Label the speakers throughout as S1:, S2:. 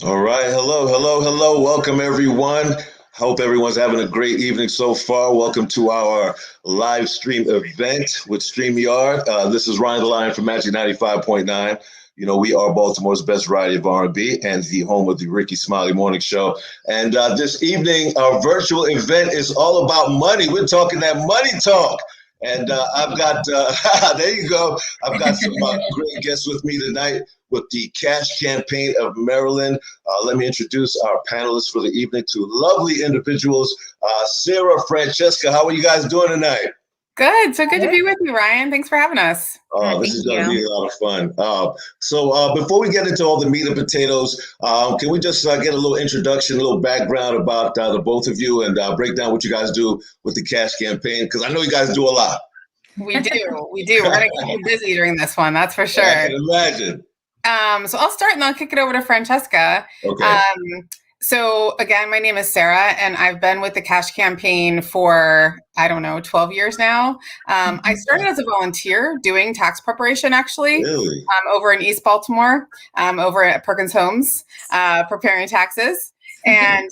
S1: All right. Hello, hello, hello. Welcome, everyone. Hope everyone's having a great evening so far. Welcome to our live stream event with StreamYard. This is Ryan the Lion from Magic 95.9. You know, we are Baltimore's best variety of R&B and the home of the Ricky Smiley Morning Show. And this evening, our virtual event is all about money. We're talking that money talk. And I've got, there you go. I've got some great guests with me tonight with the Cash Campaign of Maryland. Let me introduce our panelists for the evening, two lovely individuals. Sarah, Francesca, how are you guys doing tonight?
S2: Good. So good to be with you, Ryan. Thanks for having us.
S1: This is going to be a lot of fun. So before we get into all the meat and potatoes, can we just get a little introduction, a little background about the both of you and break down what you guys do with the Cash Campaign? Because I know you guys do a lot.
S2: We do. We do. We're going to keep you busy during this one. That's for sure.
S1: I can imagine.
S2: So I'll start and I'll kick it over to Francesca.
S1: Okay.
S2: So again, my name is Sarah, and I've been with the Cash Campaign for, 12 years now. I started as a volunteer doing tax preparation, actually,
S1: Really?
S2: over in East Baltimore, over at Perkins Homes, preparing taxes. And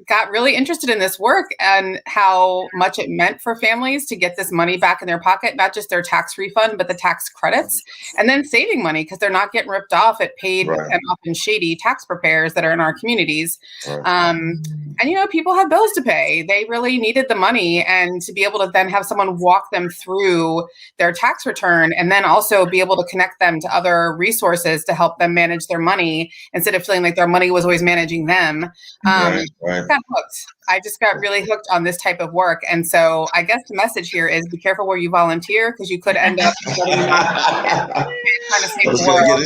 S2: got really interested in this work and how much it meant for families to get this money back in their pocket, not just their tax refund, but the tax credits, and then saving money because they're not getting ripped off at paid and often shady tax preparers that are in our communities. And, people have bills to pay. They really needed the money, and to be able to then have someone walk them through their tax return and then also be able to connect them to other resources to help them manage their money instead of feeling like their money was always managing them. Got hooked. I just got really hooked on this type of work. And so I guess the message here is be careful where you volunteer, because you could end up trying to save the world.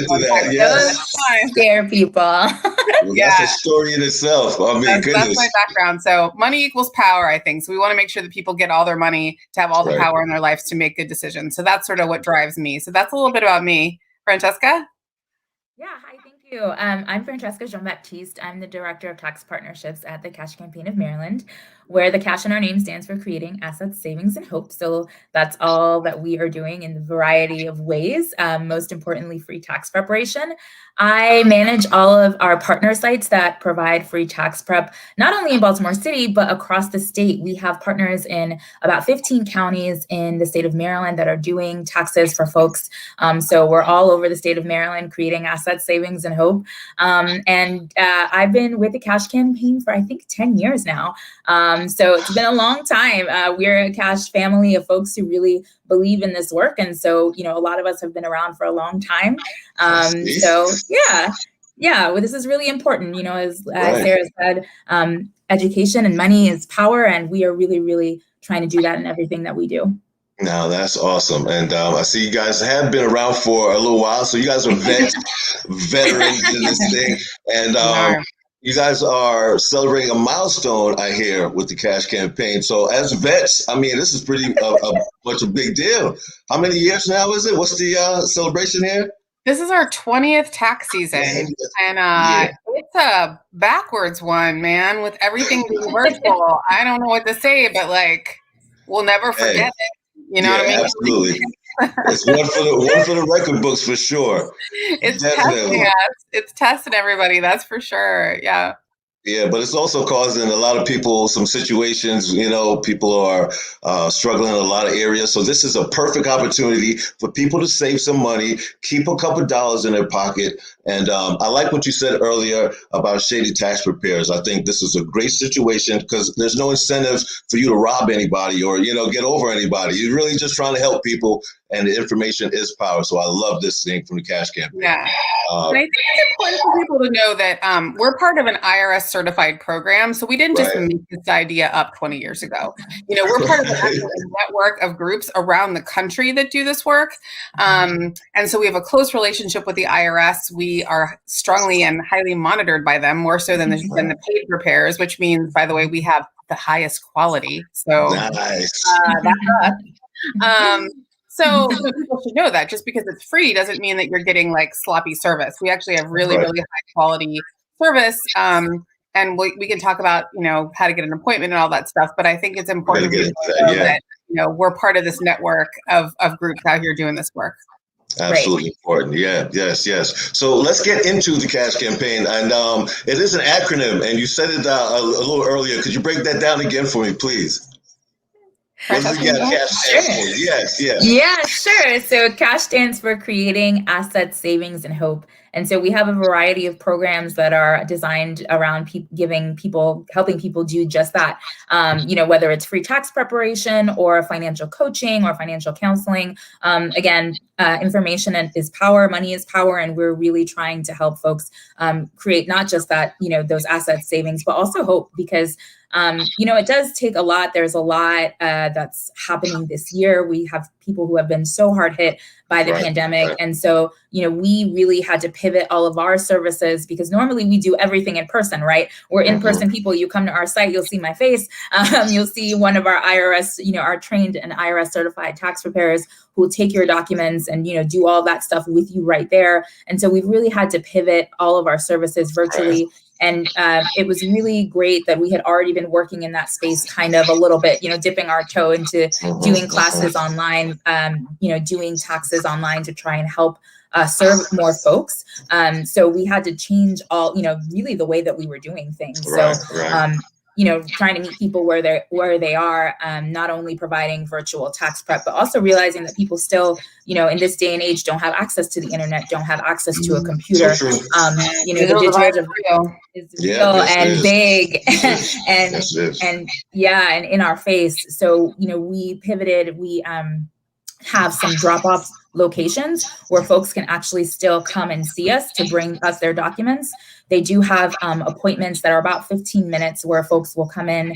S3: Scare people.
S1: Well, that's a story in itself. I mean,
S2: that's my background. So money equals power, I think. So we want to make sure that people get all their money to have all the power in their lives to make good decisions. So that's sort of what drives me. So that's a little bit about me. Francesca?
S3: Yeah, hi, thank you. I'm Francesca Jean-Baptiste. I'm the Director of Tax Partnerships at the Cash Campaign of Maryland, where the cash in our name stands for Creating Assets, Savings, and Hope. So that's all that we are doing in a variety of ways, most importantly, free tax preparation. I manage all of our partner sites that provide free tax prep, not only in Baltimore City, but across the state. We have partners in about 15 counties in the state of Maryland that are doing taxes for folks. So we're all over the state of Maryland creating assets, savings, and hope. I've been with the Cash Campaign for, I think, 10 years now. So it's been a long time. We're a Cash family of folks who really believe in this work. And so, a lot of us have been around for a long time. Well, this is really important. As Sarah said, education and money is power. And we are really, really trying to do that in everything that we do.
S1: Now that's awesome. And I see you guys have been around for a little while. So you guys are veterans in this thing. And you guys are celebrating a milestone, I hear, with the Cash Campaign. So as vets, I mean, this is pretty much a big deal. How many years now is it? What's the celebration here?
S2: This is our 20th tax season, and it's a backwards one, man, with everything being virtual. I don't know what to say, but we'll never forget it. You know what I mean?
S1: Absolutely. It's one for the record books for sure.
S2: It's testing us. It's testing everybody. That's for sure. Yeah.
S1: Yeah, but it's also causing a lot of people some situations, people are struggling in a lot of areas. So this is a perfect opportunity for people to save some money, keep a couple dollars in their pocket. And I like what you said earlier about shady tax preparers. I think this is a great situation because there's no incentive for you to rob anybody or, get over anybody. You're really just trying to help people, and the information is power. So I love this thing from the Cash Campaign.
S2: Yeah. And I think it's important for people to know that we're part of an IRS certified program. So we didn't just make this idea up 20 years ago. We're part of an actual network of groups around the country that do this work. And so we have a close relationship with the IRS. We are strongly and highly monitored by them, more so than the paid preparers, which means, by the way, we have the highest quality. So
S1: nice.
S2: So people should know that just because it's free doesn't mean that you're getting sloppy service. We actually have really, really high quality service. And we can talk about, how to get an appointment and all that stuff. But I think it's important to know that, we're part of this network of groups out here doing this work.
S1: Absolutely important. Yeah, yes. So let's get into the cash campaign. And it is an acronym, and you said it a little earlier. Could you break that down again for me, please? What does cash stand for? Yes.
S3: Yeah, sure. So cash stands for Creating Assets, Savings, and Hope. And so we have a variety of programs that are designed around helping people do just that. Whether it's free tax preparation or financial coaching or financial counseling. Again, information is power, money is power, and we're really trying to help folks create not just that, those assets, savings, but also hope, because it does take a lot. There's a lot that's happening this year. We have people who have been so hard hit by the pandemic. Right. And so, we really had to pivot all of our services, because normally we do everything in person, right? We're in-person people. You come to our site, you'll see my face. You'll see one of our IRS, our trained and IRS certified tax preparers who will take your documents and, do all that stuff with you right there. And so we've really had to pivot all of our services virtually. And it was really great that we had already been working in that space kind of a little bit, dipping our toe into doing classes online, doing taxes online to try and help serve more folks. So we had to change all, really the way that we were doing things. Right, so, trying to meet people where they are, not only providing virtual tax prep, but also realizing that people still, in this day and age, don't have access to the internet, don't have access to a computer.
S1: So
S3: the digital is real and big and in our face. So, we pivoted, we have some drop-off locations where folks can actually still come and see us to bring us their documents. They do have appointments that are about 15 minutes where folks will come in,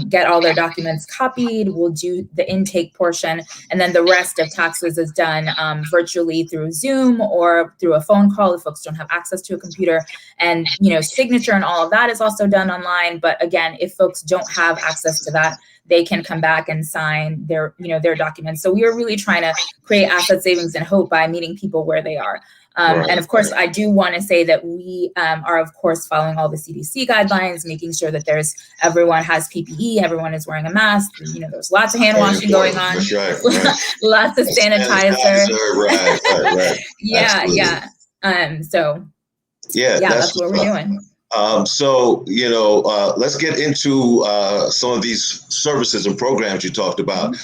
S3: get all their documents copied. We'll do the intake portion, and then the rest of taxes is done virtually through Zoom or through a phone call if folks don't have access to a computer. And, signature and all of that is also done online. But again, if folks don't have access to that, they can come back and sign their documents. So we are really trying to create asset savings and hope by meeting people where they are. And of course, I do want to say that we are, of course, following all the CDC guidelines, making sure that everyone has PPE, everyone is wearing a mask. There's lots of hand washing going on, lots of sanitizer.
S1: Right.
S3: Yeah. That's what we're doing.
S1: Let's get into some of these services and programs you talked about.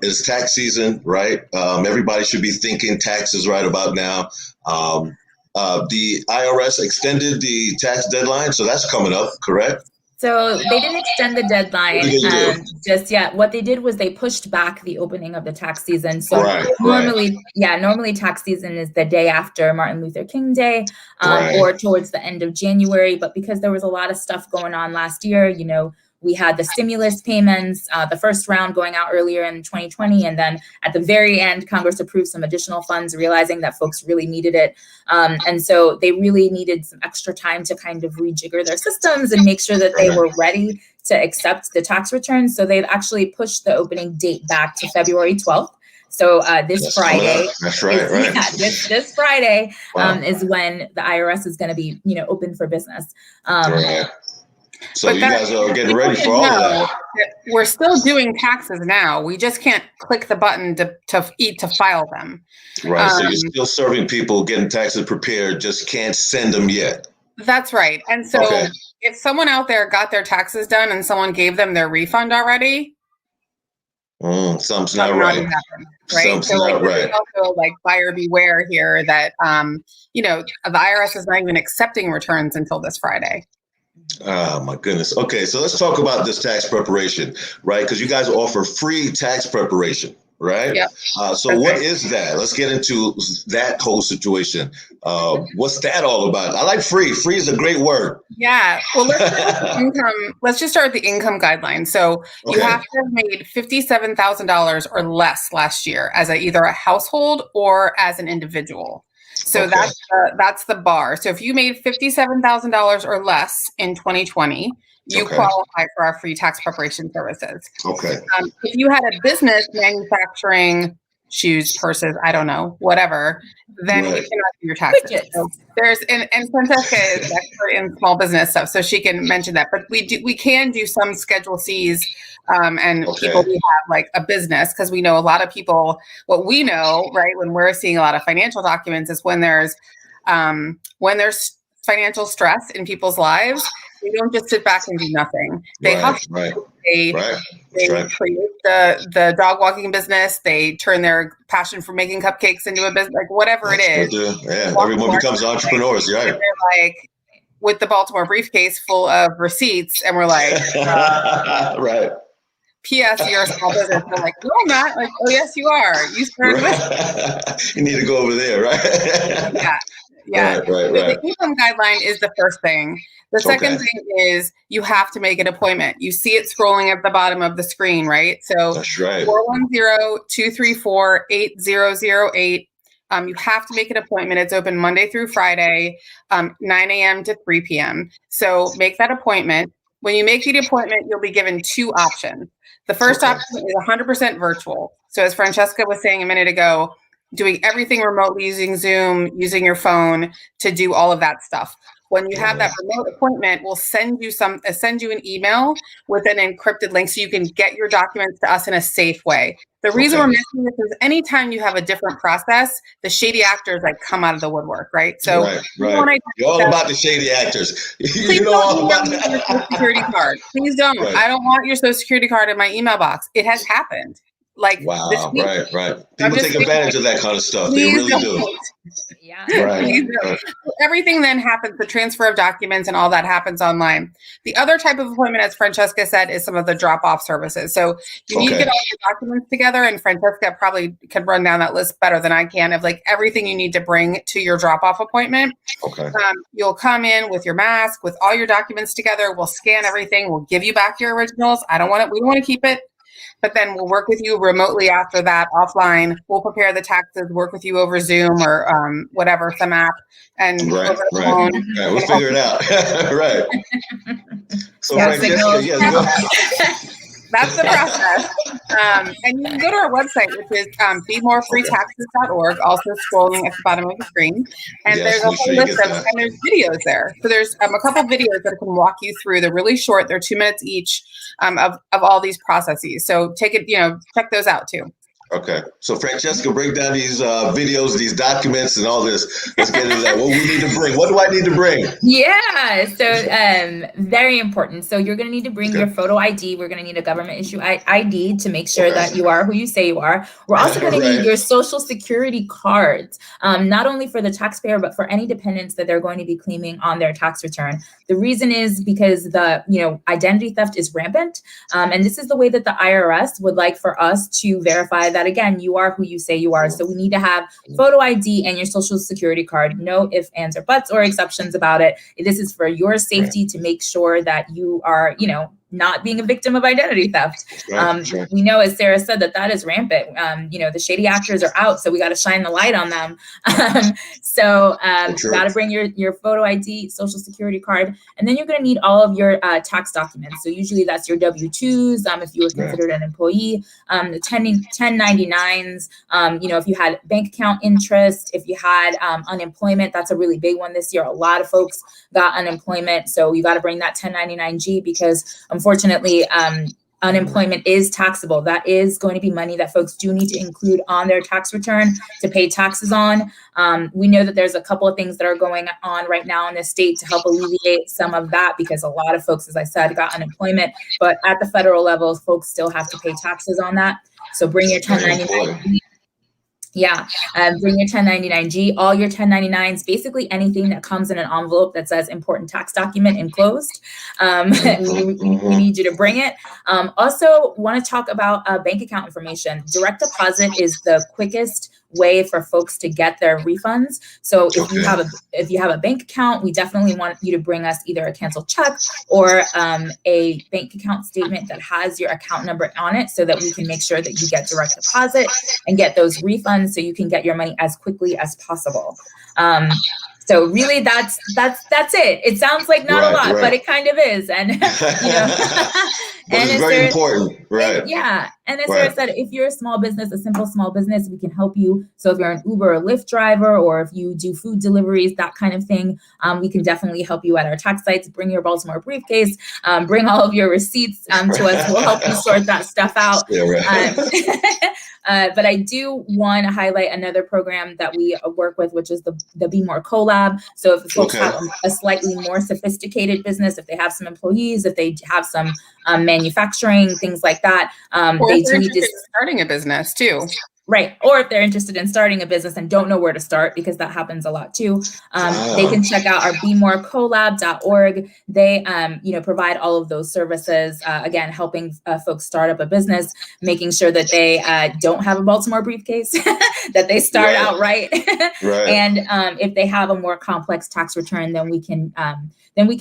S1: It's tax season, right? Everybody should be thinking taxes right about now. The IRS extended the tax deadline, so that's coming up, correct?
S3: So they didn't extend the deadline just yet. What they did was they pushed back the opening of the tax season. So normally tax season is the day after Martin Luther King Day or towards the end of January. But because there was a lot of stuff going on last year, we had the stimulus payments, the first round going out earlier in 2020. And then at the very end, Congress approved some additional funds, realizing that folks really needed it. And so they really needed some extra time to kind of rejigger their systems and make sure that they were ready to accept the tax returns. So they've actually pushed the opening date back to February 12th. So this Friday,
S1: that's right.
S3: This Friday is when the IRS is going to be, open for business.
S1: So you guys are getting ready for all of that.
S2: We're still doing taxes now. We just can't click the button to file them.
S1: Right. So you're still serving people, getting taxes prepared, just can't send them yet.
S2: That's right. And so if someone out there got their taxes done and someone gave them their refund already,
S1: something's not right.
S2: Right. So there's also buyer beware here that the IRS is not even accepting returns until this Friday.
S1: Oh my goodness. Okay, so let's talk about this tax preparation, right? Because you guys offer free tax preparation, right?
S2: Yep.
S1: What is that? Let's get into that whole situation. What's that all about? I like free. Free is a great word.
S2: Yeah. Well, let's just start with the income guidelines. So you have to have made $57,000 or less last year as either a household or as an individual. So that's the bar. So if you made $57,000 or less in 2020, you qualify for our free tax preparation services.
S1: Okay.
S2: If you had a business manufacturing shoes, purses, I don't know, whatever, then you cannot do your taxes. So there's and Francesca is an expert in small business stuff, so she can mention that. But we can do some Schedule C's and people who have like a business, because we know a lot of people. What we know, right, when we're seeing a lot of financial documents is when there's financial stress in people's lives. They don't just sit back and do nothing. They hustle. They create the dog walking business. They turn their passion for making cupcakes into a business, like whatever it is.
S1: Yeah, everyone becomes entrepreneurs, right? And
S2: they're like with the Baltimore briefcase full of receipts, and we're like,
S1: right.
S2: P.S. You're a small business. We're like, no, I'm not. Like, oh yes, you are. You started with.
S1: You need to go over there, right?
S2: Yeah.
S1: Right.
S2: The income guideline is the first thing. The second thing is you have to make an appointment. You see it scrolling at the bottom of the screen, right? So
S1: that's right.
S2: 410-234-8008. You have to make an appointment. It's open Monday through Friday, 9 a.m. to 3 p.m. So make that appointment. When you make the appointment, you'll be given two options. The first option is 100% virtual. So as Francesca was saying a minute ago, doing everything remotely using Zoom, using your phone to do all of that stuff. When you have that remote appointment, we'll send you an email with an encrypted link so you can get your documents to us in a safe way. The reason we're missing this is anytime you have a different process, the shady actors like come out of the woodwork, right? So
S1: you're all about the shady actors.
S2: Please don't email me your Social Security card. Please don't. I don't want your Social Security card in my email box. It has happened. Like
S1: wow, right. People take advantage of that kind of stuff. They really do.
S3: Yeah.
S1: Right.
S2: Everything then happens, the transfer of documents and all that happens online. The other type of appointment, as Francesca said, is some of the drop-off services. So you need to get all your documents together, and Francesca probably can run down that list better than I can of like everything you need to bring to your drop-off appointment. You'll come in with your mask, with all your documents together. We'll scan everything. We'll give you back your originals. We don't want to keep it. But then we'll work with you remotely after that, offline. We'll prepare the taxes, work with you over Zoom or whatever, some app. And
S1: we'll figure it out. Right. So Francesca,
S2: that's the process. And you can go to our website, which is BeMoreFreeTaxes.org, also scrolling at the bottom of the screen. And there's a whole list and there's videos there. So there's a couple videos that can walk you through. They're really short. They're 2 minutes each of all these processes. So take it, check those out too.
S1: Okay. So Francesca, break down these videos, these documents and all this. Let's get into that. What we need to bring. What do I need to bring?
S3: Yeah. So very important. So you're going to need to bring your photo ID. We're going to need a government issue ID to make sure that you are who you say you are. We're also going to need your Social Security cards, not only for the taxpayer, but for any dependents that they're going to be claiming on their tax return. The reason is because the identity theft is rampant. And this is the way that the IRS would like for us to verify that, again, you are who you say you are. So we need to have photo ID and your Social Security card. No ifs, ands, or buts or exceptions about it. This is for your safety to make sure that you are, not being a victim of identity theft. We know, as Sarah said, that is rampant. The shady actors are out, so we got to shine the light on them. You got to bring your photo ID, Social Security card, and then you're going to need all of your tax documents. So usually that's your W-2s, if you were considered an employee, the 1099s, if you had bank account interest, if you had unemployment. That's a really big one this year. A lot of folks got unemployment, so you got to bring that 1099-G because unfortunately, unemployment is taxable. That is going to be money that folks do need to include on their tax return to pay taxes on. We know that there's a couple of things that are going on right now in the state to help alleviate some of that because a lot of folks, as I said, got unemployment. But at the federal level, folks still have to pay taxes on that. So bring your 1099. Bring your 1099-G, all your 1099s, basically anything that comes in an envelope that says important tax document enclosed. We need you to bring it. Also want to talk about bank account information. Direct deposit is the quickest way for folks to get their refunds. So if you have a bank account, we definitely want you to bring us either a canceled check or a bank account statement that has your account number on it so that we can make sure that you get direct deposit and get those refunds so you can get your money as quickly as possible. So really that's it. It sounds like not a lot, but it kind of is. And
S1: but it's very important. Right.
S3: And as Sarah said, if you're a small business, a simple small business, we can help you. So if you're an Uber or Lyft driver, or if you do food deliveries, that kind of thing, we can definitely help you at our tax sites. Bring your Baltimore briefcase, bring all of your receipts to us. We'll help you sort that stuff out.
S1: Yeah, right.
S3: But I do want to highlight another program that we work with, which is the Be More Collab. So if folks have a slightly more sophisticated business, if they have some employees, if they have some manufacturing, things like that, they do need to
S2: starting a business too.
S3: Right. Or if they're interested in starting a business and don't know where to start, because that happens a lot too, they can check out our bemorecollab.org. They, provide all of those services, again, helping folks start up a business, making sure that they don't have a Baltimore briefcase, that they start out right. And if they have a more complex tax return, then we can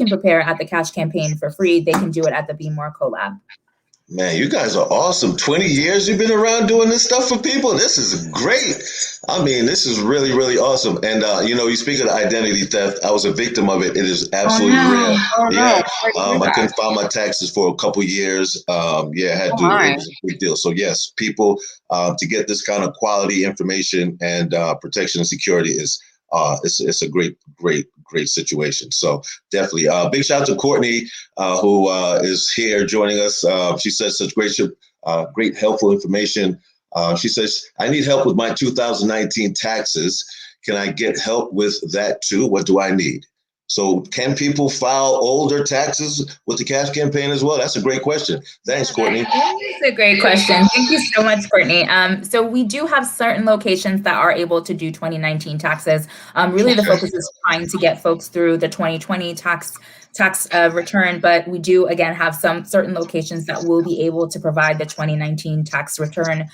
S3: prepare at the Cash Campaign for free. They can do it at the Be More Collab.
S1: Man, you guys are awesome. 20 years you've been around doing this stuff for people. This is great. I mean, this is really, really awesome. And, you speak of identity theft. I was a victim of it. It is absolutely real. I couldn't file my taxes for a couple years. I had to. It was a big deal. So, yes, people, to get this kind of quality information and protection and security is it's a great situation. So definitely big shout out to Courtney, who is here joining us. She says such great helpful information. She says, I need help with my 2019 taxes. Can I get help with that too? What do I need? So can people file older taxes with the Cash Campaign as well? That's a great question. Thanks, Courtney.
S3: That's a great question. Thank you so much, Courtney. So we do have certain locations that are able to do 2019 taxes. Really, the focus is trying to get folks through the 2020 tax return, but we do again have some certain locations that will be able to provide the 2019 tax return.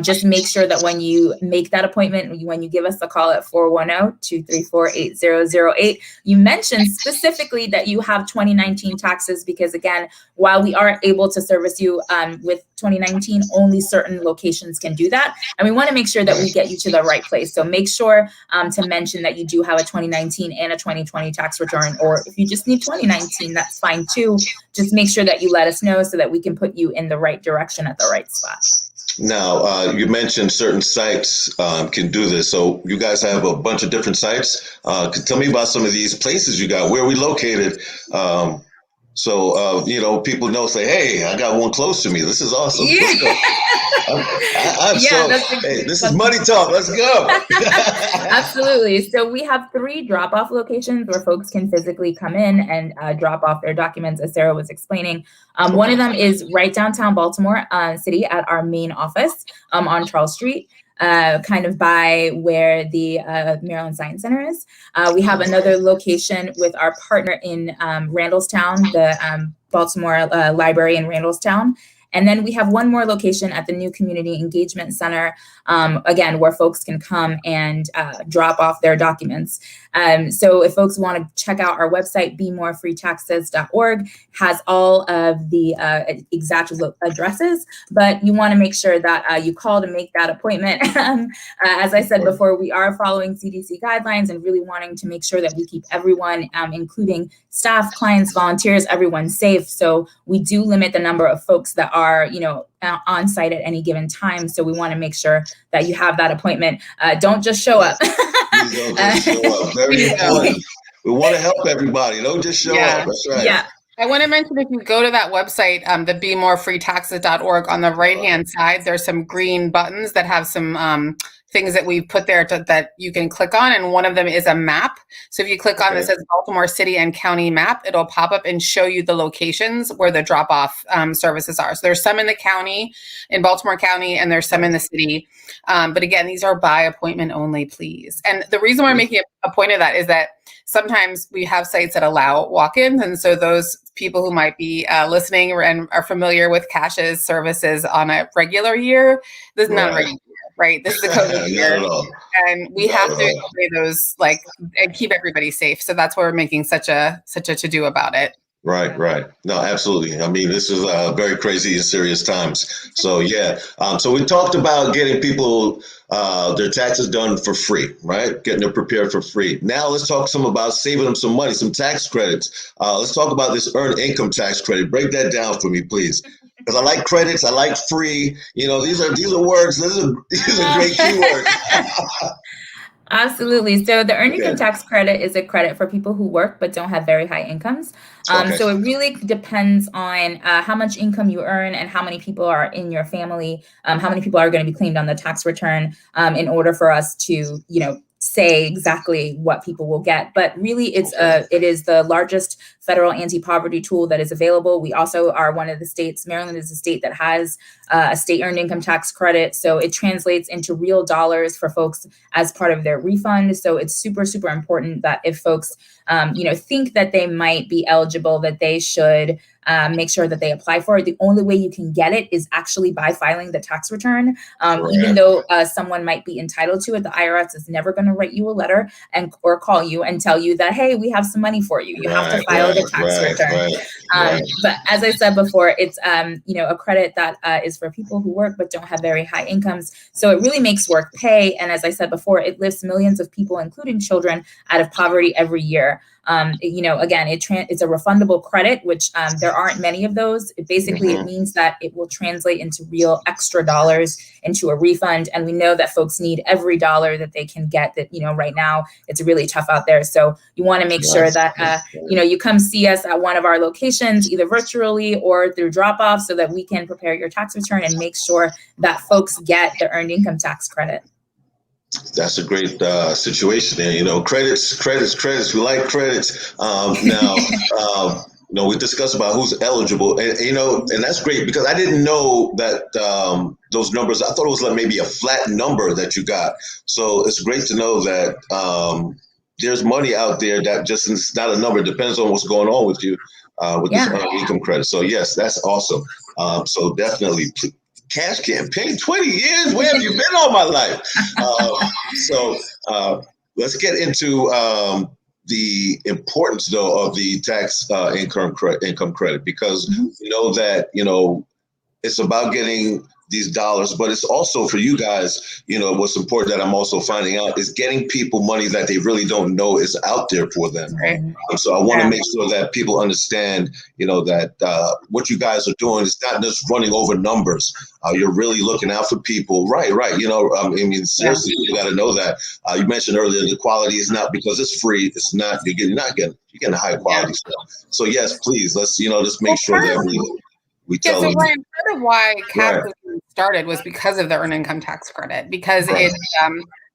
S3: Just make sure that when you make that appointment, when you give us a call at 410-234-8008, you mention specifically that you have 2019 taxes, because again, while we are able to service you with 2019, only certain locations can do that. And we want to make sure that we get you to the right place. So make sure to mention that you do have a 2019 and a 2020 tax return, or if you just need 2019, that's fine too. Just make sure that you let us know so that we can put you in the right direction at the right spot.
S1: Now, you mentioned certain sites can do this. So you guys have a bunch of different sites. Tell me about some of these places you got. Where are we located? So, people know, say, hey, I got one close to me. This is awesome. This is money talk. Let's go.
S3: Absolutely. So we have 3 drop-off locations where folks can physically come in and drop off their documents, as Sarah was explaining. One of them is right downtown Baltimore City at our main office on Charles Street. Kind of by where the Maryland Science Center is. We have another location with our partner in Randallstown, the Baltimore Library in Randallstown. And then we have one more location at the new Community Engagement Center, again, where folks can come and drop off their documents. So if folks want to check out our website, bemorefreetaxes.org, has all of the exact addresses, but you want to make sure that you call to make that appointment. As I said before, we are following CDC guidelines and really wanting to make sure that we keep everyone, including staff, clients, volunteers, everyone safe. So we do limit the number of folks that are, on site at any given time. So we want to make sure that you have that appointment. Don't just show up.
S1: Don't just show up. Very important. We want to help everybody. Don't just show up. That's right.
S2: Yeah. I want to mention, if you go to that website, the bemorefreetaxes.org, on the right-hand side, there's some green buttons that have some things that we've put there that you can click on. And one of them is a map. So if you click on that says Baltimore City and County map, it'll pop up and show you the locations where the drop-off services are. So there's some in the county, in Baltimore County, and there's some in the city. But again, these are by appointment only, please. And the reason why I'm making a point of that is that sometimes we have sites that allow walk-ins. And so those people who might be listening and are familiar with Cash's services on a regular year, this is not regular. Right. This is a COVID year. And we have to play those and keep everybody safe. So that's why we're making such a to-do about it.
S1: Right. No, absolutely. I mean, this is very crazy and serious times. So, so we talked about getting people their taxes done for free, right? Getting them prepared for free. Now let's talk some about saving them some money, some tax credits. Let's talk about this earned income tax credit. Break that down for me, please. because I like credits, I like free. You know, these are words. These are great keywords.
S3: Absolutely. So the earned income
S1: Okay.
S3: tax credit is a credit for people who work but don't have very high incomes.
S1: Okay.
S3: So it really depends on how much income you earn and how many people are in your family, how many people are going to be claimed on the tax return in order for us to, say exactly what people will get. But really, it is the largest federal anti-poverty tool that is available. We also are one of the states, Maryland is a state that has a state earned income tax credit. So it translates into real dollars for folks as part of their refund. So it's super, super important that if folks, think that they might be eligible, that they should make sure that they apply for it. The only way you can get it is actually by filing the tax return. Even though someone might be entitled to it, the IRS is never going to write you a letter or call you and tell you that, hey, we have some money for you. You have to file the tax return. But as I said before, it's a credit that is for people who work but don't have very high incomes. So it really makes work pay. And as I said before, it lifts millions of people, including children, out of poverty every year. Again, it's a refundable credit, which there aren't many of those. It means that it will translate into real extra dollars into a refund. And we know that folks need every dollar that they can get. That, right now it's really tough out there. So you want to make sure that, you come see us at one of our locations, either virtually or through drop off, so that we can prepare your tax return and make sure that folks get the earned income tax credit.
S1: That's a great situation there. Credits. We like credits. Now, we discussed about who's eligible, and that's great, because I didn't know that those numbers. I thought it was like maybe a flat number that you got. So it's great to know that there's money out there that just is not a number. It depends on what's going on with you with this income credit. So yes, that's awesome. So definitely. Cash campaign, 20 years? Where have you been all my life? So let's get into the importance, though, of the tax income credit, because we know that, it's about getting these dollars, but it's also for you guys, what's important that I'm also finding out is getting people money that they really don't know is out there for them.
S2: Right.
S1: So I want to make sure that people understand, that what you guys are doing is not just running over numbers. You're really looking out for people. Right. Seriously, you got to know that. You mentioned earlier, the quality is not because it's free. It's not, you're getting high quality stuff. So yes, please, let's, just make sure that we tell them.
S2: So Brian, part of why CAC started was because of the earned income tax credit, because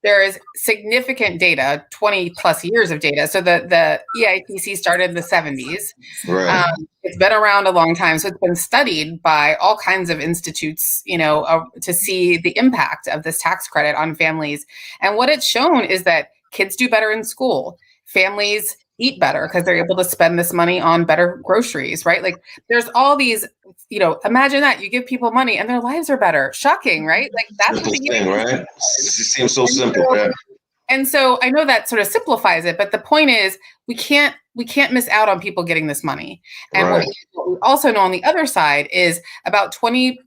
S2: there is significant data, 20 plus years of data. So the EITC started in the 70s.
S1: Right.
S2: It's been around a long time. So it's been studied by all kinds of institutes, to see the impact of this tax credit on families. And what it's shown is that kids do better in school. Families eat better because they're able to spend this money on better groceries, right? Like there's all these, imagine that you give people money and their lives are better. Shocking, right? Like that's
S1: the thing, right? It seems so simple.
S2: And so I know that sort of simplifies it, but the point is we can't miss out on people getting this money. And what we also know on the other side is about 20%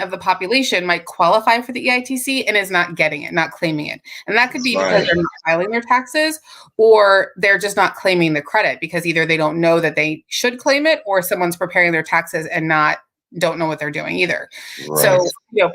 S2: of the population might qualify for the EITC and is not getting it, not claiming it. And that could be because they're not filing their taxes, or they're just not claiming the credit because either they don't know that they should claim it, or someone's preparing their taxes and don't know what they're doing either. So,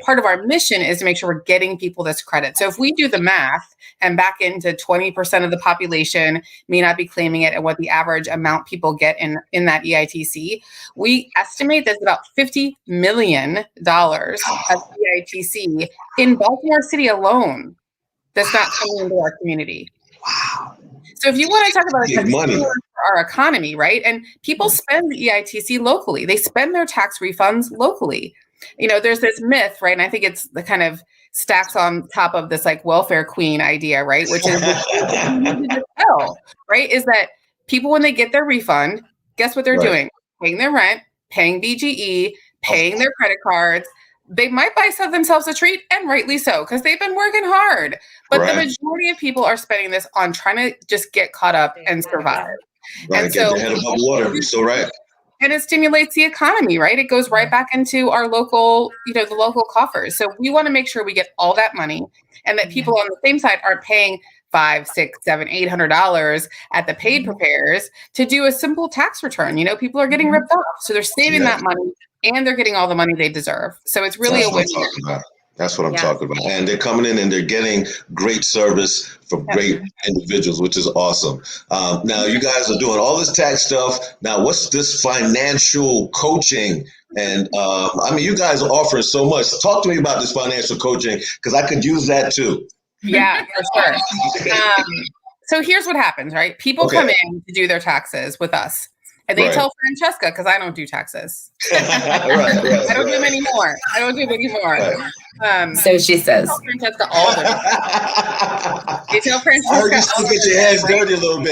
S2: part of our mission is to make sure we're getting people this credit. So if we do the math and back into 20% of the population may not be claiming it and what the average amount people get in that EITC, we estimate there's about $50 million of EITC in Baltimore City alone that's not coming into our community.
S1: Wow.
S2: So if you want to talk about
S1: money
S2: for our economy, right? And people spend the EITC locally. They spend their tax refunds locally. There's this myth, right? And I think it's the kind of stacks on top of this like welfare queen idea, right? Which is right? Is that people, when they get their refund, guess what they're doing? Paying their rent, paying BGE, paying their credit cards. They might buy themselves a treat, and rightly so, because they've been working hard. But the majority of people are spending this on trying to just get caught up and survive.
S1: And get their head above water. You're so right.
S2: And it stimulates the economy, right? It goes right back into our local, the local coffers. So we want to make sure we get all that money, and that people on the same side aren't paying $500, $600, $700, $800 at the paid preparers to do a simple tax return. People are getting ripped off. So they're saving that money and they're getting all the money they deserve. So it's really a win-win.
S1: That's what I'm talking about. And they're coming in and they're getting great service from great individuals, which is awesome. Now, you guys are doing all this tax stuff. Now, what's this financial coaching? And you guys are offering so much. Talk to me about this financial coaching, because I could use that too.
S2: Yeah, for sure. So here's what happens, right? People come in to do their taxes with us. And they tell Francesca, because I don't do taxes. I don't do them anymore.
S3: So she says.
S2: Francesca all the time. They tell Francesca.
S1: I heard you still get your hands dirty a little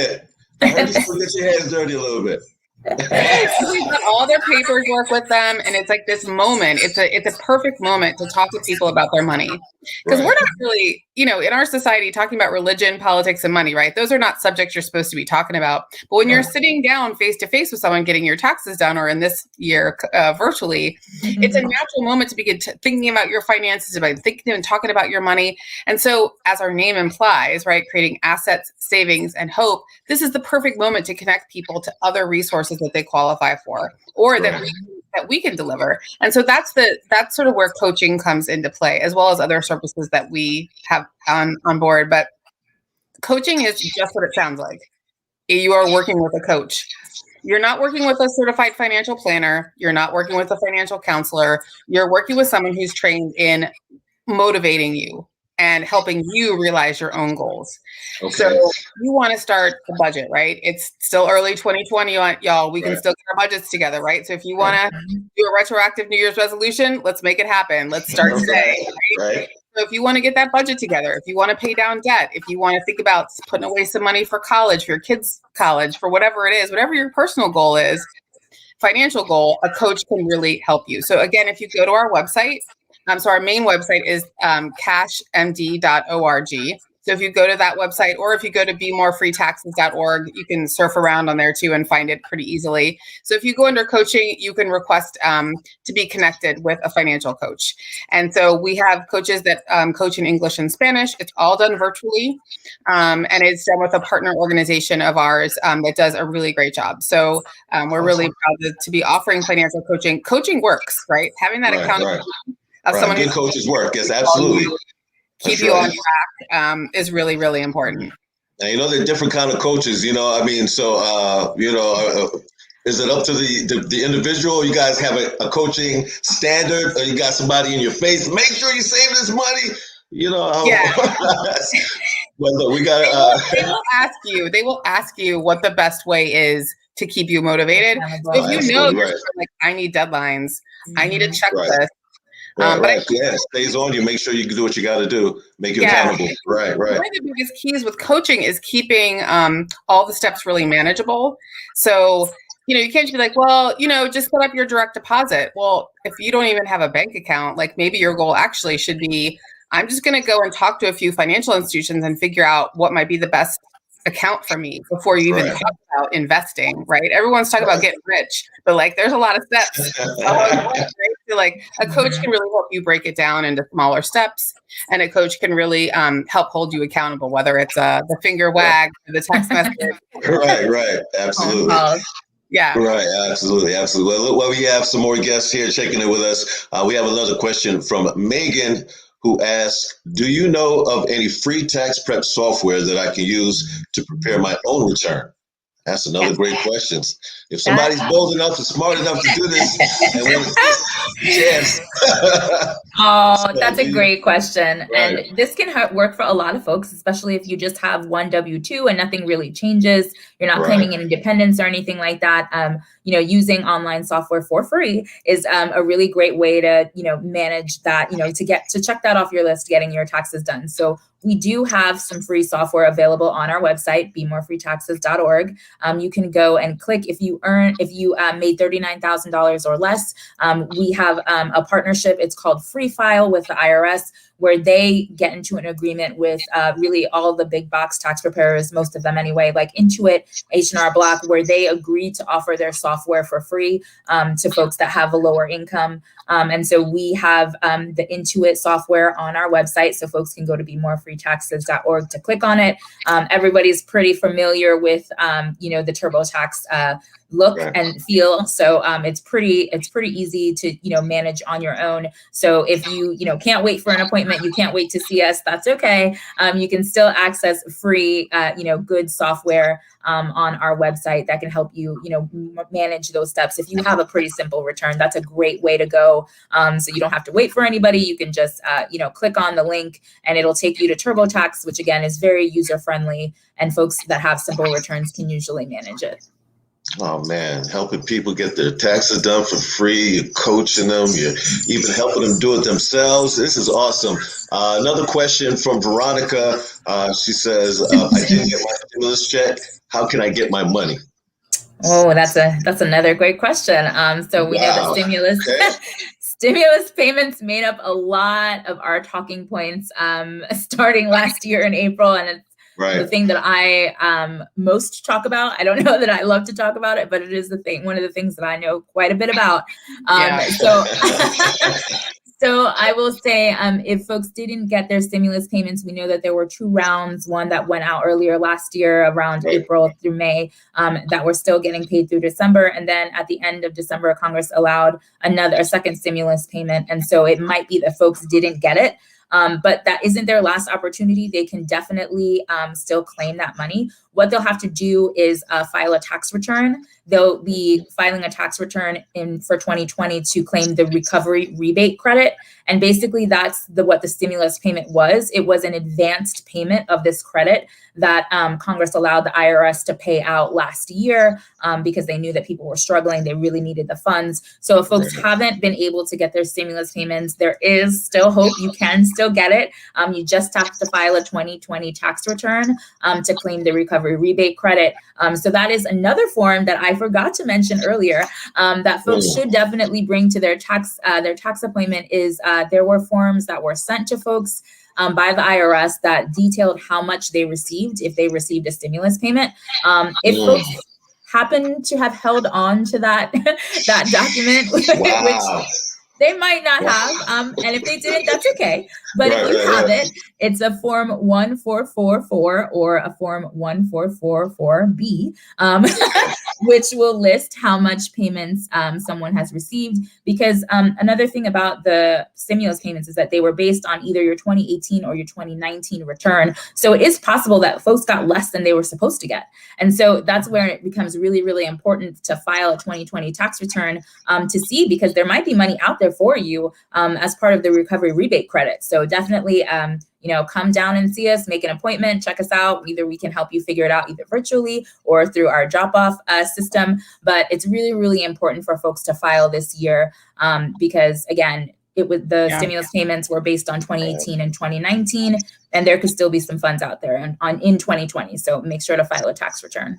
S1: bit.
S2: We've got all their paperwork with them, and it's like this moment. It's a perfect moment to talk to people about their money, because we're not really, in our society, talking about religion, politics, and money, right? Those are not subjects you're supposed to be talking about. But when you're sitting down face to face with someone getting your taxes done, or in this year virtually, it's a natural moment to begin thinking about your finances, about thinking and talking about your money. And so, as our name implies, right, creating assets, savings, and hope, this is the perfect moment to connect people to other resources that they qualify for, or that we can deliver. And so that's sort of where coaching comes into play, as well as other services that we have on board. But coaching is just what it sounds like. You are working with a coach. You're not working with a certified financial planner. You're not working with a financial counselor. You're working with someone who's trained in motivating you and helping you realize your own goals. So you want to start a budget, right? It's still early 2020, y'all. We can still get our budgets together, right? So if you want to do a retroactive New Year's resolution, let's make it happen. Let's start today. Right? So if you want to get that budget together, if you want to pay down debt, if you want to think about putting away some money for college, for your kids' college, for whatever it is, whatever your personal goal is, financial goal, a coach can really help you. So again, if you go to our website, so our main website is cashmd.org. So if you go to that website, or if you go to bemorefreetaxes.org, you can surf around on there too and find it pretty easily. So if you go under coaching, you can request to be connected with a financial coach. And so we have coaches that coach in English and Spanish. It's all done virtually. And it's done with a partner organization of ours that does a really great job. So we're really proud to be offering financial coaching. Coaching works, right? Having that accountability. Someone
S1: good coaches work. Yes, absolutely.
S2: Keep you on track is really, really important.
S1: And there are different kind of coaches. So is it up to the individual? You guys have a coaching standard, or you got somebody in your face? Make sure you save this money. Well, look, we got.
S2: They will ask you what the best way is to keep you motivated. So if like, I need deadlines, I need a checklist.
S1: But stays on you. Make sure you do what you got to do. Make you accountable. Right. One of
S2: the biggest keys with coaching is keeping all the steps really manageable. So, you can't just be like, well, just set up your direct deposit. Well, if you don't even have a bank account, like maybe your goal actually should be, I'm just going to go and talk to a few financial institutions and figure out what might be the best account for me before you even talk about investing, right? Everyone's talking about getting rich, but like there's a lot of steps. So like a coach can really help you break it down into smaller steps, and a coach can really help hold you accountable, whether it's the finger wag or the text message.
S1: Right. Absolutely. Right. Absolutely. Well, we have some more guests here checking in with us. We have another question from Megan, who asks, do you know of any free tax prep software that I can use to prepare my own return? That's another great question. If somebody's bold enough and smart enough to do this, yes.
S3: That's a great question. Right. And this can work for a lot of folks, especially if you just have one W-2 and nothing really changes. You're not claiming an independence or anything like that. Using online software for free is a really great way to, manage that, to check that off your list, getting your taxes done. So we do have some free software available on our website, bemorefreetaxes.org. You can go and click if you made $39,000 or less. We have a partnership. It's called Free File with the IRS, where they get into an agreement with really all the big box tax preparers, most of them anyway, like Intuit, H&R Block, where they agree to offer their software for free to folks that have a lower income. And so we have the Intuit software on our website, so folks can go to beMoreFreeTaxes.org to click on it. Everybody's pretty familiar with, the TurboTax look and feel. So it's pretty easy to, manage on your own. So if you, can't wait for an appointment, you can't wait to see us, that's okay. You can still access free, good software on our website that can help you, manage those steps. If you have a pretty simple return, that's a great way to go. So you don't have to wait for anybody. You can just, click on the link and it'll take you to TurboTax, which again is very user-friendly, and folks that have simple returns can usually manage it.
S1: Oh man, helping people get their taxes done for free, you're coaching them, you're even helping them do it themselves. This is awesome. Another question from Veronica. She says, I didn't get my stimulus check. How can I get my money?
S3: Oh, that's another great question. So we know that stimulus payments made up a lot of our talking points starting last year in April, and it's the thing that I most talk about. I don't know that I love to talk about it, but it is one of the things that I know quite a bit about. So I will say, if folks didn't get their stimulus payments, we know that there were 2 rounds, one that went out earlier last year around April through May, that were still getting paid through December. And then at the end of December, Congress allowed a second stimulus payment. And so it might be that folks didn't get it. But that isn't their last opportunity. They can definitely still claim that money. What they'll have to do is file a tax return. They'll be filing a tax return for 2020 to claim the recovery rebate credit. And basically that's what the stimulus payment was. It was an advanced payment of this credit that Congress allowed the IRS to pay out last year because they knew that people were struggling. They really needed the funds. So if folks haven't been able to get their stimulus payments, there is still hope. You can still get it. You just have to file a 2020 tax return to claim the recovery rebate credit. So that is another form that I forgot to mention earlier that folks should definitely bring to their tax appointment. Is there were forms that were sent to folks by the IRS that detailed how much they received if they received a stimulus payment. If folks happen to have held on to that document, which they might not have, and if they didn't, that's okay. But if you have it, it's a form 1444 or a form 1444B, which will list how much payments someone has received. Because another thing about the stimulus payments is that they were based on either your 2018 or your 2019 return. So it is possible that folks got less than they were supposed to get. And so that's where it becomes really, really important to file a 2020 tax return to see, because there might be money out there for you as part of the recovery rebate credit. So definitely, come down and see us, make an appointment, check us out. Either we can help you figure it out either virtually or through our drop-off system. But it's really, really important for folks to file this year because, again, stimulus payments were based on 2018 and 2019, and there could still be some funds out there in 2020. So make sure to file a tax return.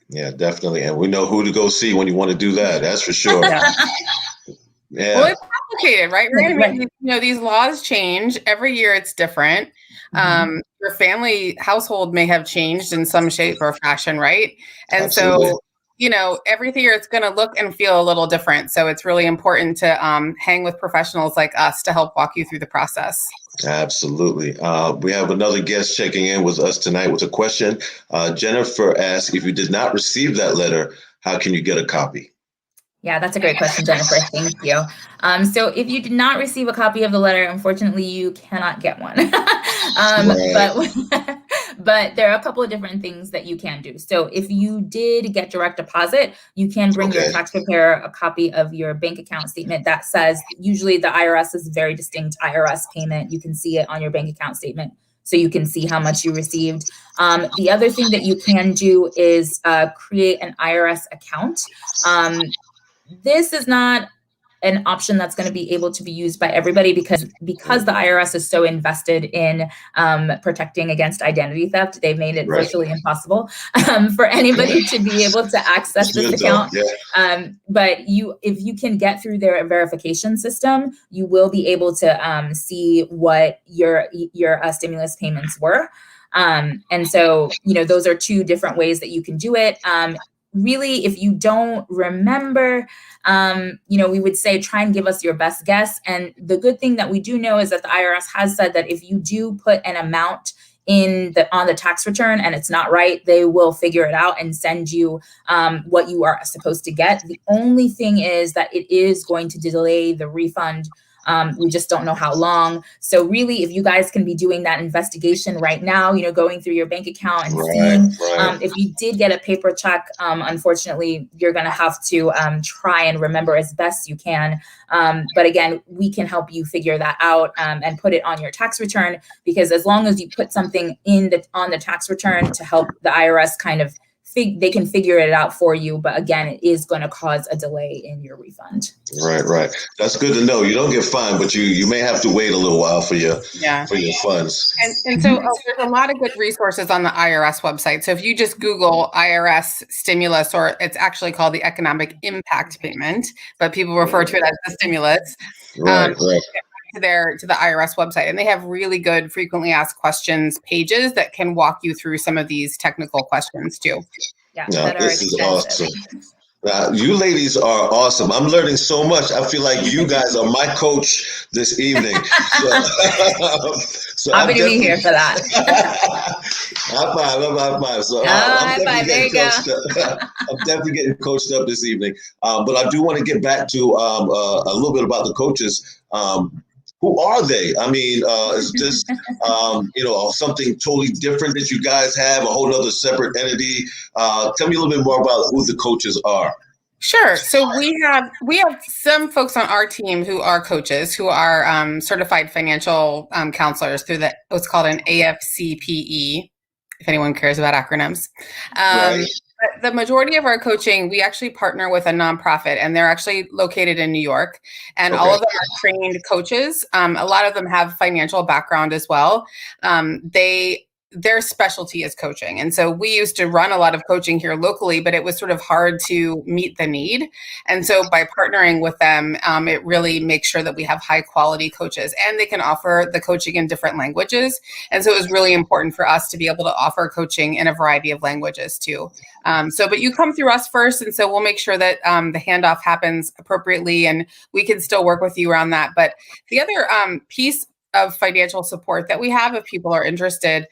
S1: Yeah, definitely. And we know who to go see when you want to do that. That's for sure.
S2: Well, it's complicated, right? These laws change every year. It's different. Your family household may have changed in some shape or fashion, right? And
S1: Absolutely.
S2: So, every year it's going to look and feel a little different. So it's really important to hang with professionals like us to help walk you through the process.
S1: Absolutely. We have another guest checking in with us tonight with a question. Jennifer asked, if you did not receive that letter, how can you get a copy?
S3: Yeah, that's a great question, Jennifer. Thank you. So if you did not receive a copy of the letter, unfortunately, you cannot get one. But there are a couple of different things that you can do. So if you did get direct deposit, you can bring your tax preparer a copy of your bank account statement that says, usually the IRS is a very distinct IRS payment. You can see it on your bank account statement, so you can see how much you received. The other thing that you can do is create an IRS account. This is not an option that's going to be able to be used by everybody, because the IRS is so invested in protecting against identity theft. They've made it virtually impossible for anybody to be able to access this account. But if you can get through their verification system, you will be able to see what your stimulus payments were. And so, those are two different ways that you can do it. Really, if you don't remember, we would say try and give us your best guess. And the good thing that we do know is that the IRS has said that if you do put an amount on the tax return and it's not right, they will figure it out and send you what you are supposed to get. The only thing is that it is going to delay the refund. We just don't know how long. So really, if you guys can be doing that investigation right now, going through your bank account and seeing if you did get a paper check, unfortunately, you're going to have to try and remember as best you can. But again, we can help you figure that out and put it on your tax return, because as long as you put something on the tax return to help the IRS kind of they can figure it out for you. But again, it is going to cause a delay in your refund.
S1: Right. That's good to know. You don't get fined, but you may have to wait a little while for your funds.
S2: And so there's a lot of good resources on the IRS website. So if you just Google IRS stimulus, or it's actually called the economic impact payment, but people refer to it as the stimulus. To the IRS website, and they have really good frequently asked questions pages that can walk you through some of these technical questions too.
S1: This is awesome. You ladies are awesome. I'm learning so much. I feel like you guys are my coach this evening. So
S3: I'm going to be here for that.
S1: High five. So I'm definitely getting coached up this evening. But I do want to get back to a little bit about the coaches. Who are they? I mean, is this, something totally different that you guys have, a whole other separate entity? Tell me a little bit more about who the coaches are.
S2: Sure. So we have some folks on our team who are coaches, who are certified financial counselors through what's called an AFCPE, if anyone cares about acronyms. But the majority of our coaching, we actually partner with a nonprofit, and they're actually located in New York. And all of them are trained coaches. A lot of them have financial background as well. Their specialty is coaching. And so we used to run a lot of coaching here locally, but it was sort of hard to meet the need. And so by partnering with them, it really makes sure that we have high quality coaches, and they can offer the coaching in different languages. And so it was really important for us to be able to offer coaching in a variety of languages too. But you come through us first. And so we'll make sure that the handoff happens appropriately, and we can still work with you around that. But the other piece of financial support that we have, if people are interested,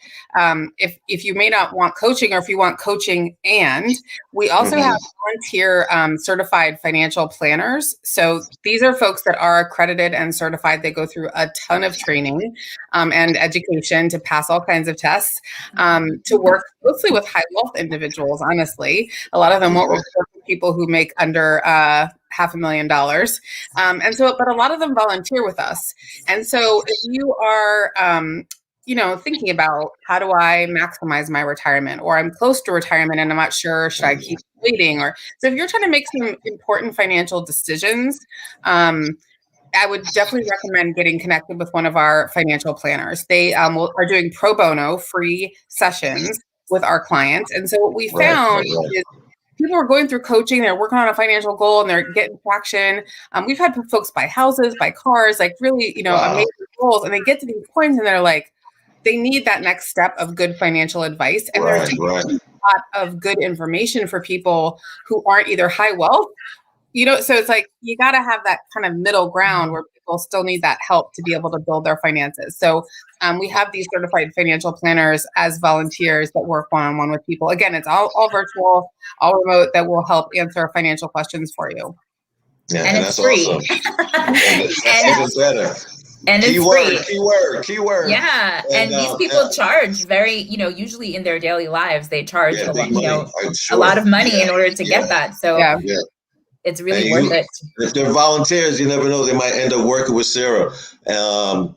S2: if you may not want coaching, or if you want coaching, and we also have volunteer certified financial planners. So these are folks that are accredited and certified. They go through a ton of training and education to pass all kinds of tests to work closely with high wealth individuals. Honestly, a lot of them won't report to people who make under $500,000. But a lot of them volunteer with us. And so if you are, thinking about, how do I maximize my retirement, or I'm close to retirement and I'm not sure, should I keep waiting? So if you're trying to make some important financial decisions, I would definitely recommend getting connected with one of our financial planners. They are doing pro bono free sessions with our clients. And so what we found is people are going through coaching, they're working on a financial goal, and they're getting traction. We've had folks buy houses, buy cars, like really, amazing goals. And they get to these points and they're like, they need that next step of good financial advice. And there's a lot of good information for people who aren't either high wealth, so it's like, you got to have that kind of middle ground where people still need that help to be able to build their finances. So we have these certified financial planners as volunteers that work one-on-one with people. Again, it's all virtual, all remote, that will help answer financial questions for you.
S3: Yeah, and it's free.
S1: Awesome. That's even better.
S3: And it's
S1: free. Keyword.
S3: Yeah. And these people charge very, usually in their daily lives, they charge a lot of money in order to get that. So it's really worth it.
S1: If they're volunteers, you never know, they might end up working with Sarah. But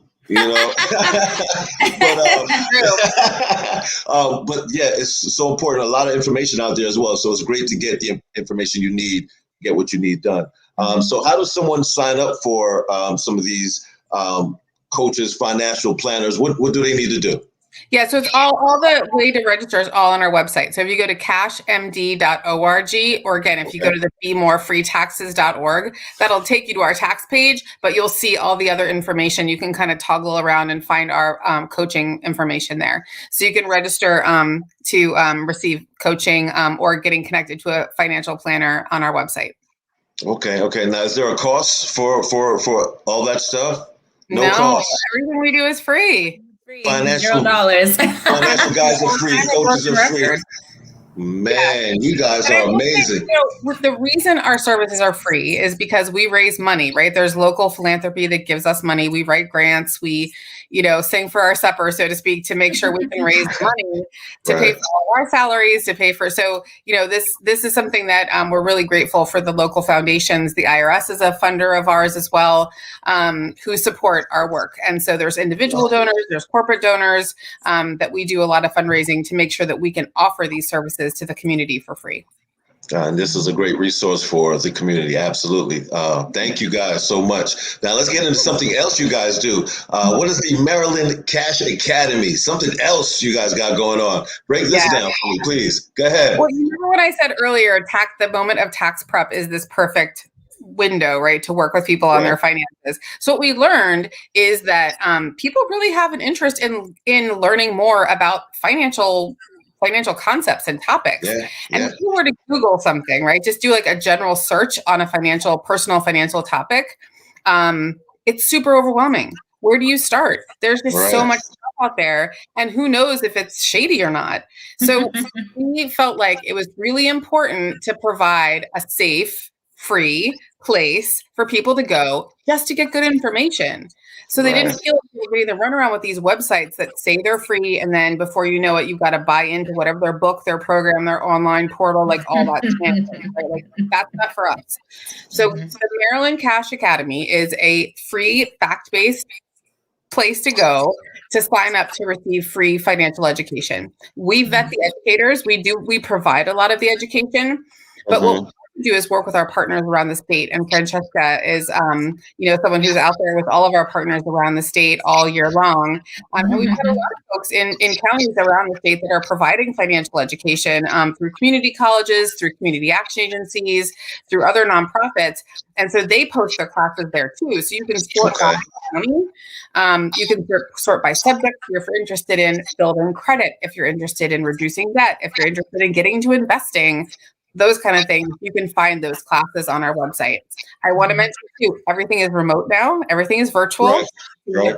S1: it's so important. A lot of information out there as well. So it's great to get the information you need, get what you need done. So how does someone sign up for some of these coaches, financial planners? What do they need to do?
S2: Yeah, so it's all the way to register is all on our website. So if you go to cashmd.org, or again, if you go to the bemorefreetaxes.org, that'll take you to our tax page, but you'll see all the other information. You can kind of toggle around and find our coaching information there. So you can register to receive coaching or getting connected to a financial planner on our website.
S1: Okay. Now, is there a cost for all that stuff?
S2: No
S1: cost.
S2: Everything we do is free.
S1: Financial
S3: $0.
S1: Financial guys are free. Coaches are free. Man, you guys are amazing.
S2: The reason our services are free is because we raise money, right? There's local philanthropy that gives us money. We write grants. We, sing for our supper, so to speak, to make sure we can raise money to pay for all our salaries, to pay for. So, this is something that we're really grateful for the local foundations. The IRS is a funder of ours as well, who support our work. And so there's individual donors, there's corporate donors that we do a lot of fundraising to make sure that we can offer these services to the community for free.
S1: And this is a great resource for the community. Absolutely. Thank you guys so much. Now let's get into something else you guys do. What is the Maryland Cash Academy? Something else you guys got going on. Break this down for me, please. Go ahead.
S2: Well, you remember what I said earlier, the moment of tax prep is this perfect window, right, to work with people on their finances. So what we learned is that people really have an interest in learning more about financial concepts and topics. And if you were to Google something, right, just do like a general search on a personal financial topic, it's super overwhelming. Where do you start? There's just so much stuff out there, and who knows if it's shady or not. So we felt like it was really important to provide a safe, free place for people to go just to get good information. So they didn't feel like they had to run around with these websites that say they're free, and then before you know it, you've got to buy into whatever their book, their program, their online portal, like all that. Right? Like, that's not for us. So the Maryland Cash Academy is a free, fact-based place to go to sign up to receive free financial education. We vet the educators. We provide a lot of the education, but what we do is work with our partners around the state. And Francesca is, someone who's out there with all of our partners around the state all year long. And we've had a lot of folks in counties around the state that are providing financial education through community colleges, through community action agencies, through other nonprofits. And so they post their classes there too. So you can sort by county. You can sort by subject if you're interested in building credit, if you're interested in reducing debt, if you're interested in getting into investing, those kind of things. You can find those classes on our website. I want to mention too, everything is remote now. Everything is virtual. You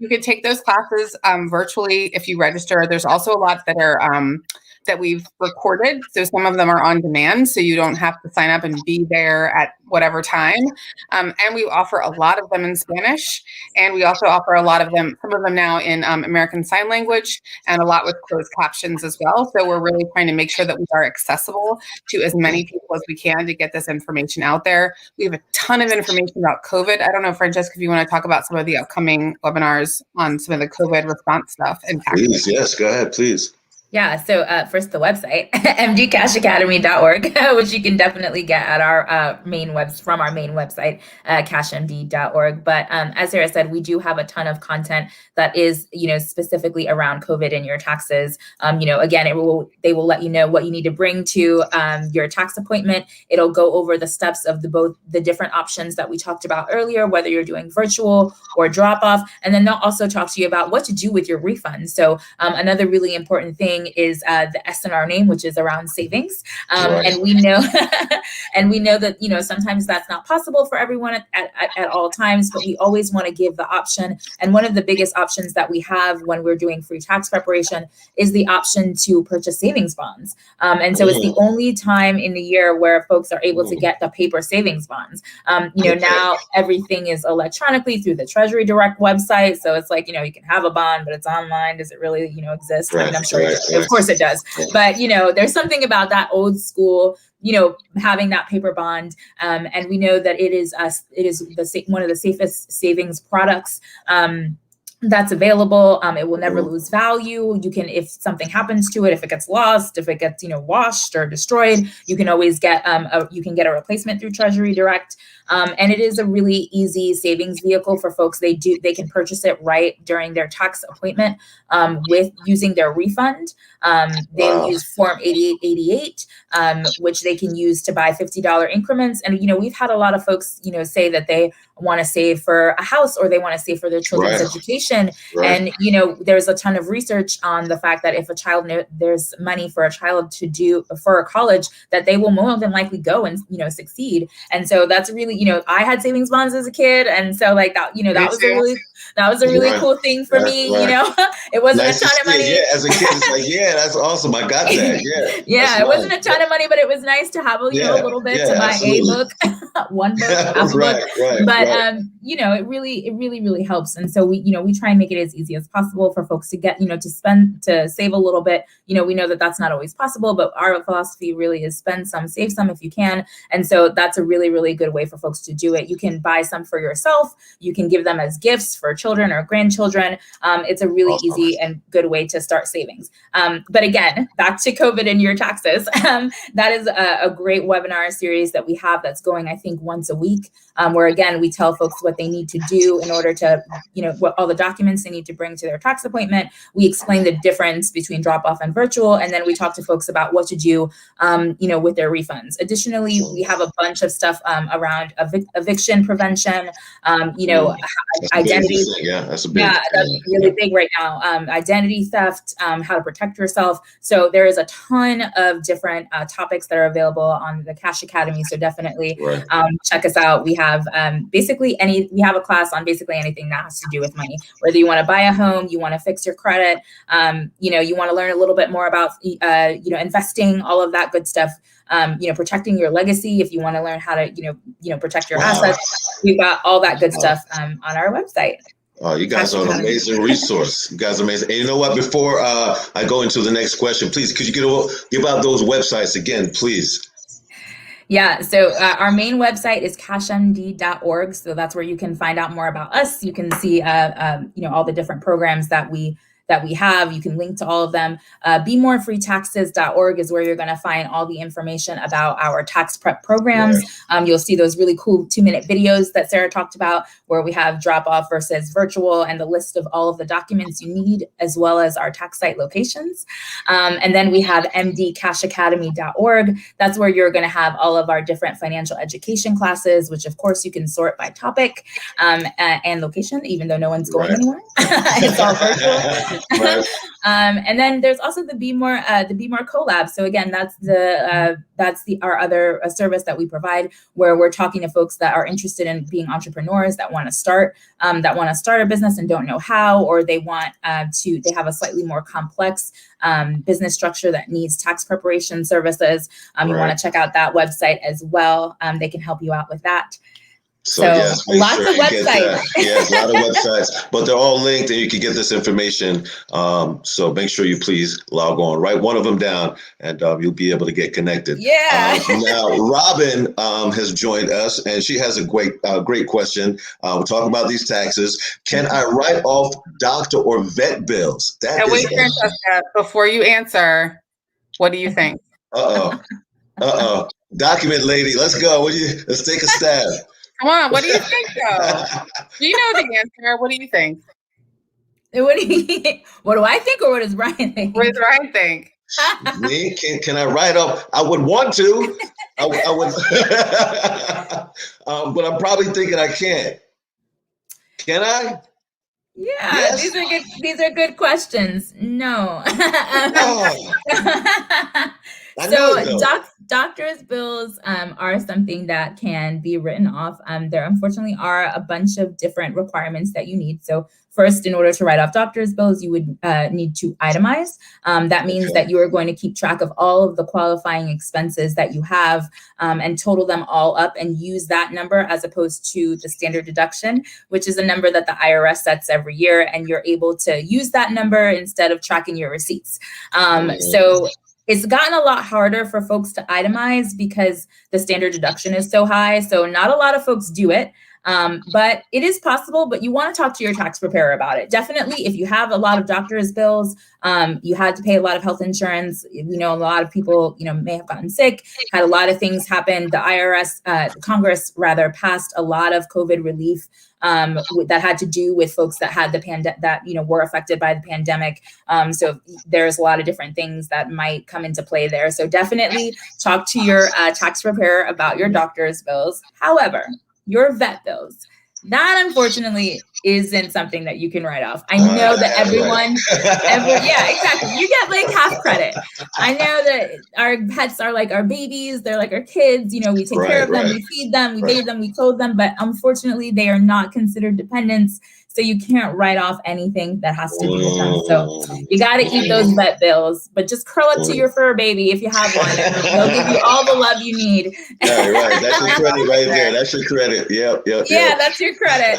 S2: can take those classes virtually if you register. There's also a lot that are that we've recorded. So some of them are on demand, so you don't have to sign up and be there at whatever time. And we offer a lot of them in Spanish, and we also offer a lot of them, some of them now in American Sign Language, and a lot with closed captions as well. So we're really trying to make sure that we are accessible to as many people as we can to get this information out there. We have a ton of information about COVID. I don't know, Francesca, if you want to talk about some of the upcoming webinars on some of the COVID response stuff. And
S1: please, yes, go ahead, please.
S3: Yeah, so first the website, mdcashacademy.org, which you can definitely get at our from our main website, cashmd.org. But as Sarah said, we do have a ton of content that is, specifically around COVID and your taxes. Again, they will let you know what you need to bring to your tax appointment. It'll go over the steps of both the different options that we talked about earlier, whether you're doing virtual or drop off, and then they'll also talk to you about what to do with your refund. So another really important thing is the S in our name, which is around savings. And we know that, sometimes that's not possible for everyone at all times, but we always want to give the option. And one of the biggest options that we have when we're doing free tax preparation is the option to purchase savings bonds. And so it's the only time in the year where folks are able to get the paper savings bonds. Now everything is electronically through the Treasury Direct website. So it's like, you can have a bond, but it's online. Does it really, exist? I mean, I'm sure of course it does. But, there's something about that old school, having that paper bond. And we know that it is one of the safest savings products that's available. It will never lose value. You can, if something happens to it, if it gets lost, if it gets, washed or destroyed, you can always get a replacement through Treasury Direct. And it is a really easy savings vehicle for folks. They can purchase it right during their tax appointment with using their refund. They'll use Form 8888, which they can use to buy $50 increments. And, we've had a lot of folks, say that they want to save for a house or they want to save for their children's education. And, there's a ton of research on the fact that if a child, there's money for a child to do for a college, that they will more than likely go and, succeed. And so that's really, I had savings bonds as a kid. And so like that, that was a really cool thing for me. It wasn't a ton of money.
S1: Yeah, as a kid, it's like, yeah, that's awesome. I got that. Yeah.
S3: It wasn't a ton of money, but it was nice to have a little bit to buy a book, one book, half a book. But it really helps. And so we try and make it as easy as possible for folks to get, to save a little bit. We know that that's not always possible, but our philosophy really is spend some, save some if you can. And so that's a really, really good way for folks to do it. You can buy some for yourself. You can give them as gifts for children or grandchildren. It's a really easy and good way to start savings. But again, back to COVID and your taxes. That is a great webinar series that we have that's going, I think, once a week, where again, we tell folks what they need to do in order to, what all the documents they need to bring to their tax appointment. We explain the difference between drop-off and virtual, and then we talk to folks about what to do, with their refunds. Additionally, we have a bunch of stuff around eviction prevention, identity.
S1: That's a big thing.
S3: That's really big right now. Identity theft, how to protect yourself. So there is a ton of different topics that are available on the Cash Academy. So definitely check us out. We have we have a class on basically anything that has to do with money, whether you want to buy a home, you want to fix your credit, you want to learn a little bit more about, investing, all of that good stuff. Protecting your legacy, if you want to learn how to, protect your assets. We've got all that good stuff on our website.
S1: Oh, you guys are an amazing resource. You guys are amazing. And you know what? Before I go into the next question, please, could you give out those websites again, please?
S3: Yeah, so our main website is cashmd.org. So that's where you can find out more about us. You can see, all the different programs that we have. You can link to all of them. BeMoreFreeTaxes.org is where you're going to find all the information about our tax prep programs. You'll see those really cool 2-minute videos that Sarah talked about, where we have drop-off versus virtual and the list of all of the documents you need, as well as our tax site locations. And then we have mdcashacademy.org. That's where you're going to have all of our different financial education classes, which of course you can sort by topic and location, even though no one's going anywhere. It's all virtual. And then there's also the Be More collab. So again, that's our other service that we provide, where we're talking to folks that are interested in being entrepreneurs, that want to start a business and don't know how, or they want they have a slightly more complex business structure that needs tax preparation services. You want to check out that website as well. They can help you out with that.
S1: So yes,
S3: lots of websites.
S1: Yes, a lot of websites, but they're all linked and you can get this information. So make sure you please log on, write one of them down, and you'll be able to get connected.
S3: Yeah.
S1: Now, Robin has joined us, and she has a great question. We're talking about these taxes. Can I write off doctor or vet bills?
S2: Wait, Francesca, before you answer, what do you think?
S1: Document lady, let's go. Let's take a stab.
S2: Come on, what do you think, though? Do you know the answer? What do you think?
S3: What do I think, or what does Ryan think?
S2: What does Ryan think?
S1: Me? Can I write up? I would want to. I would, but I'm probably thinking I can't. Can I?
S3: Yeah, yes. These are good questions. No. So doctor's bills are something that can be written off. There unfortunately are a bunch of different requirements that you need. So first, in order to write off doctor's bills, you would need to itemize. That means that you are going to keep track of all of the qualifying expenses that you have and total them all up and use that number as opposed to the standard deduction, which is a number that the IRS sets every year. And you're able to use that number instead of tracking your receipts. So it's gotten a lot harder for folks to itemize because the standard deduction is so high. So not a lot of folks do it. But it is possible, but you want to talk to your tax preparer about it. Definitely, if you have a lot of doctor's bills, you had to pay a lot of health insurance, a lot of people, may have gotten sick, had a lot of things happen. The IRS, Congress rather, passed a lot of COVID relief that had to do with folks that had the were affected by the pandemic. So there's a lot of different things that might come into play there. So definitely talk to your tax preparer about your doctor's bills. However, your vet bills, that unfortunately isn't something that you can write off. I know that everyone, yeah, exactly. You get like half credit. I know that our pets are like our babies. They're like our kids. We take care of them. We feed them. We bathe them. We clothe them. But unfortunately, they are not considered dependents. So you can't write off anything that has to do with them. So you got to eat those vet bills, but just curl up to your fur baby if you have one. And they'll give you all the love you need.
S1: Right. That's your credit right there. That's your credit. Yep.
S3: Yeah, that's your credit.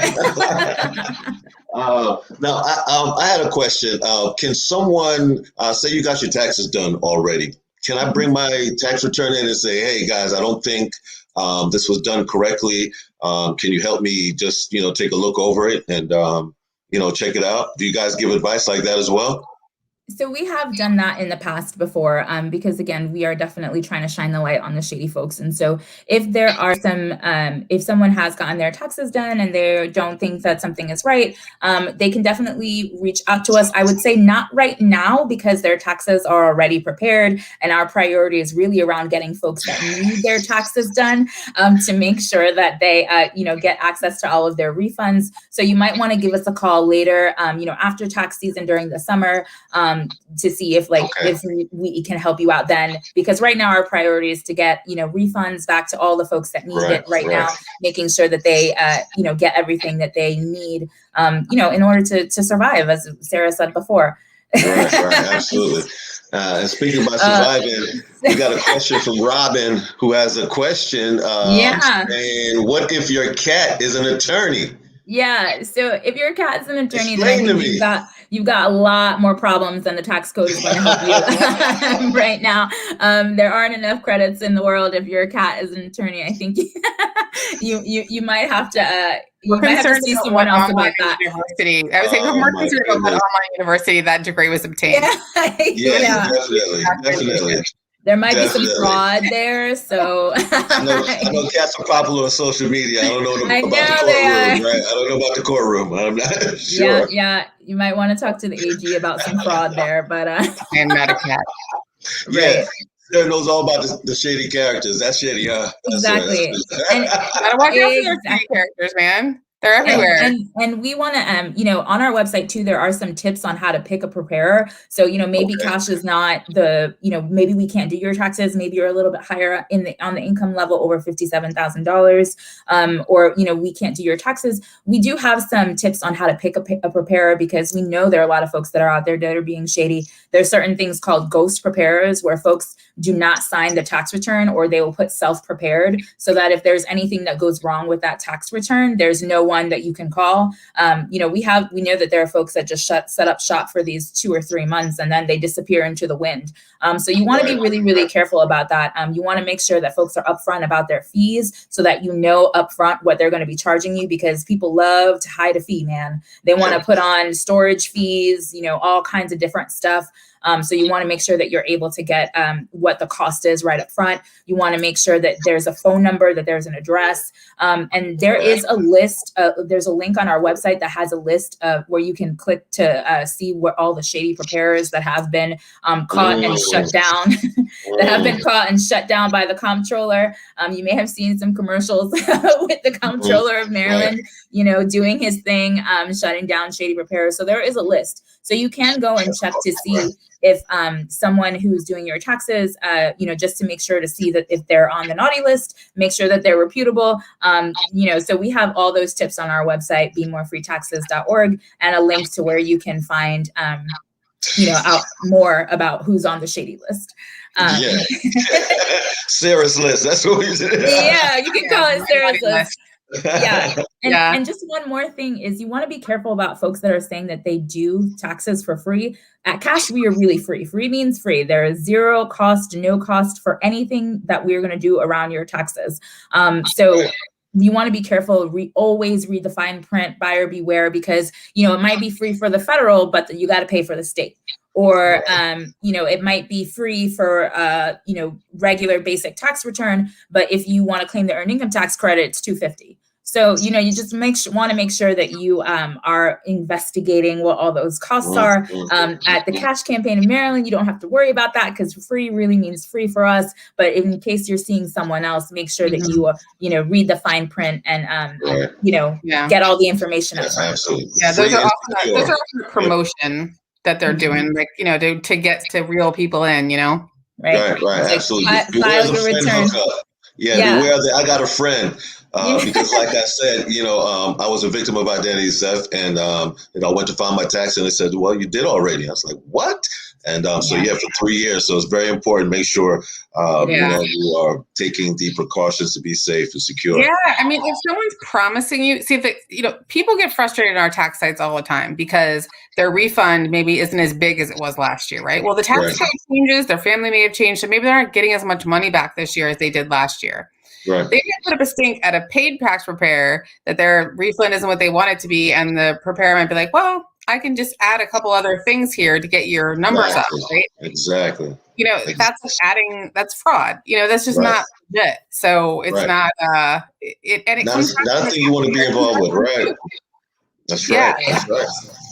S1: Now, I had a question. Can someone say you got your taxes done already? Can I bring my tax return in and say, hey, guys, I don't think this was done correctly. Can you help me just, take a look over it and, check it out? Do you guys give advice like that as well?
S3: So we have done that in the past before, because again, we are definitely trying to shine the light on the shady folks. And so if there are if someone has gotten their taxes done and they don't think that something is right, they can definitely reach out to us. I would say not right now because their taxes are already prepared. And our priority is really around getting folks that need their taxes done to make sure that they, get access to all of their refunds. So you might want to give us a call later, after tax season during the summer, to see if we can help you out then, because right now our priority is to get refunds back to all the folks that need it right now, making sure that they get everything that they need in order to survive, as Sarah said before.
S1: Right, absolutely. And speaking about surviving, we got a question from Robin, who has a question. And what if your cat is an attorney?
S3: Yeah. So if your cat's an attorney, then you've got a lot more problems than the tax code is going to help you right now. There aren't enough credits in the world if your cat is an attorney. I think you might have to. You might have to see someone else about that.
S2: University. I was saying we're more concerned about what online university that degree was obtained.
S1: Yeah. Definitely.
S3: There might be some fraud there, so
S1: I know cats are popular on social media. I don't know about the courtroom, right? I don't know about the courtroom. I'm not sure.
S3: Yeah. You might want to talk to the AG about some fraud there, but
S2: and not a cat.
S1: Yeah. Sarah knows all about the shady characters. That's shady, huh?
S3: Exactly.
S2: And gotta watch out for their shady characters, man. They're everywhere.
S3: And we want to, on our website too, there are some tips on how to pick a preparer. So, maybe cash is not maybe we can't do your taxes. Maybe you're a little bit higher on the income level over $57,000, or, we can't do your taxes. We do have some tips on how to pick a preparer because we know there are a lot of folks that are out there that are being shady. There's certain things called ghost preparers where folks do not sign the tax return, or they will put self-prepared so that if there's anything that goes wrong with that tax return, there's no one that you can call. We know that there are folks that just set up shop for these 2 or 3 months and then they disappear into the wind. So you want to be really, really careful about that. You want to make sure that folks are upfront about their fees so that upfront what they're going to be charging you, because people love to hide a fee, man. They want to put on storage fees, all kinds of different stuff. So you want to make sure that you're able to get what the cost is right up front. You want to make sure that there's a phone number, that there's an address. And there is a list. There's a link on our website that has a list of where you can click to see what all the shady preparers that have been caught and shut down, by the comptroller. You may have seen some commercials with the comptroller of Maryland, doing his thing, shutting down shady preparers. So there is a list. So you can go and check to see if someone who's doing your taxes, just to make sure to see that if they're on the naughty list, make sure that they're reputable. So we have all those tips on our website, bemorefreetaxes.org, and a link to where you can find, out more about who's on the shady list.
S1: Sarah's list. That's what we said.
S3: Yeah, you can call it Sarah's list. And just one more thing is you want to be careful about folks that are saying that they do taxes for free. At Cash, we are really free. Free means free. There is zero cost, no cost for anything that we're going to do around your taxes. So you want to be careful, always read the fine print, buyer beware, because, it might be free for the federal, but you got to pay for the state. Or, it might be free for, regular basic tax return, but if you want to claim the earned income tax credit, it's $250. So, you just want to make sure that you are investigating what all those costs are. At the Cash Campaign of Maryland, you don't have to worry about that, because free really means free for us. But in case you're seeing someone else, make sure that you, read the fine print and, get all the information up front.
S1: Absolutely.
S2: Yeah, those are often a promotion that they're doing, like, to get to reel people in,
S1: Right, absolutely.
S3: File your return.
S1: Beware that I got a friend. Because like I said, I was a victim of identity theft, and, I went to file my tax, and they said, well, you did already. I was like, what? And for 3 years. So it's very important. Make sure, you are taking the precautions to be safe and secure.
S2: Yeah. I mean, if someone's promising you, people get frustrated in our tax sites all the time because their refund maybe isn't as big as it was last year, right? Well, the tax code changes, their family may have changed, so maybe they aren't getting as much money back this year as they did last year.
S1: Right.
S2: They may put up a stink at a paid tax preparer that their refund isn't what they want it to be, and the preparer might be like, well, I can just add a couple other things here to get your numbers up, right?
S1: Exactly.
S2: That's fraud. That's just not legit. So it's not
S1: not a thing you want to be involved with, right? That's right.
S2: Yeah.
S1: That's right.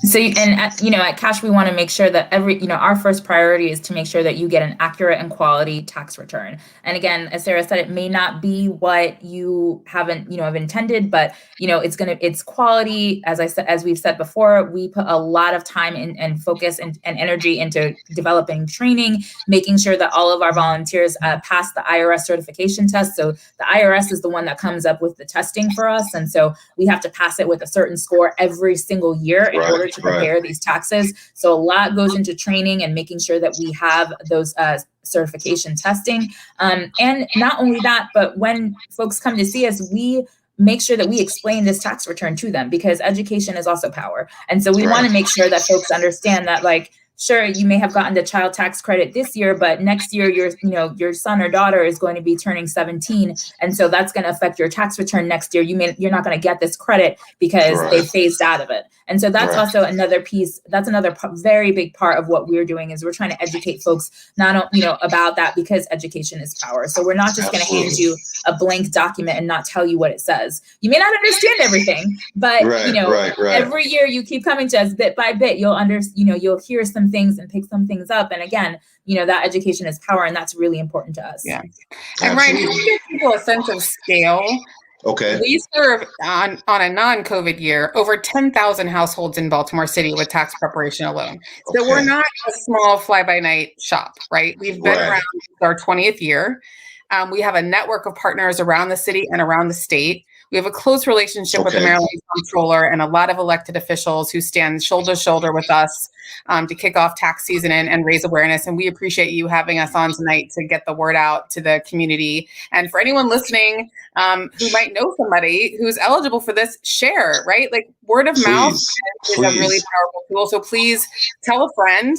S3: So, and at Cash, we want to make sure that our first priority is to make sure that you get an accurate and quality tax return. And again, as Sarah said, it may not be what you have intended, but, it's quality. As we've said before, we put a lot of time and focus and energy into developing training, making sure that all of our volunteers pass the IRS certification test. So the IRS is the one that comes up with the testing for us. And so we have to pass it with a certain score every single year in order to prepare these taxes. So a lot goes into training and making sure that we have those certification testing. And not only that, but when folks come to see us, we make sure that we explain this tax return to them, because education is also power. And so we want to make sure that folks understand that, like, sure, you may have gotten the child tax credit this year, but next year your son or daughter is going to be turning 17, and so that's going to affect your tax return next year. You're not going to get this credit because they phased out of it. And so that's also another piece. That's another very big part of what we're doing, is we're trying to educate folks about that, because education is power. So we're not just going to hand you a blank document and not tell you what it says. You may not understand everything, but every year you keep coming to us bit by bit, you'll hear some things and pick some things up. And again, that education is power, and that's really important to us.
S2: Yeah. And Ryan, can you give people a sense of scale?
S1: Okay.
S2: We serve on a non-COVID year over 10,000 households in Baltimore City with tax preparation alone. So we're not a small fly-by-night shop, right? We've been around our 20th year. We have a network of partners around the city and around the state. We have a close relationship with the Maryland Comptroller and a lot of elected officials who stand shoulder to shoulder with us to kick off tax season and raise awareness. And we appreciate you having us on tonight to get the word out to the community. And for anyone listening who might know somebody who's eligible for this, share, right? Like, word of mouth is a really powerful tool. So please tell a friend.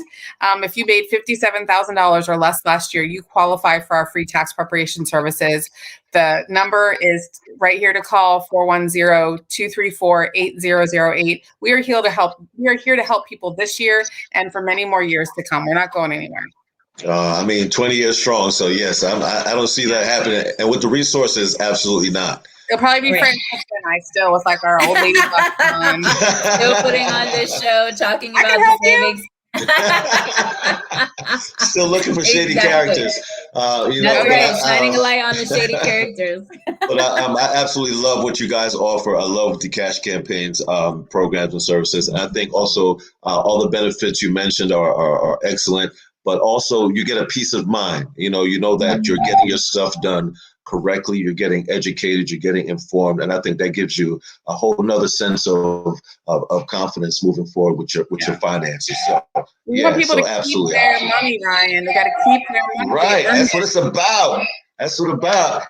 S2: If you made $57,000 or less last year, you qualify for our free tax preparation services. The number is right here to call, 410-234-8008. We are here to help. We are here to help people this year and for many more years to come. We're not going anywhere.
S1: 20 years strong. So yes, I don't see that happening. And with the resources, absolutely not.
S2: It'll probably be Francesca and I still with like our old lady on.
S3: Still putting on this show, talking about the savings.
S1: Still looking for shady characters.
S3: Shining a light on the shady characters.
S1: But I absolutely love what you guys offer. I love the Cash Campaigns programs and services. And I think also all the benefits you mentioned are excellent. But also you get a peace of mind. You know that you're getting your stuff done correctly, you're getting educated, you're getting informed, and I think that gives you a whole nother sense of confidence moving forward with your finances. So
S2: we want people to keep their money, Ryan. They got to keep their money.
S1: Right, that's what it's about. That's what it's about.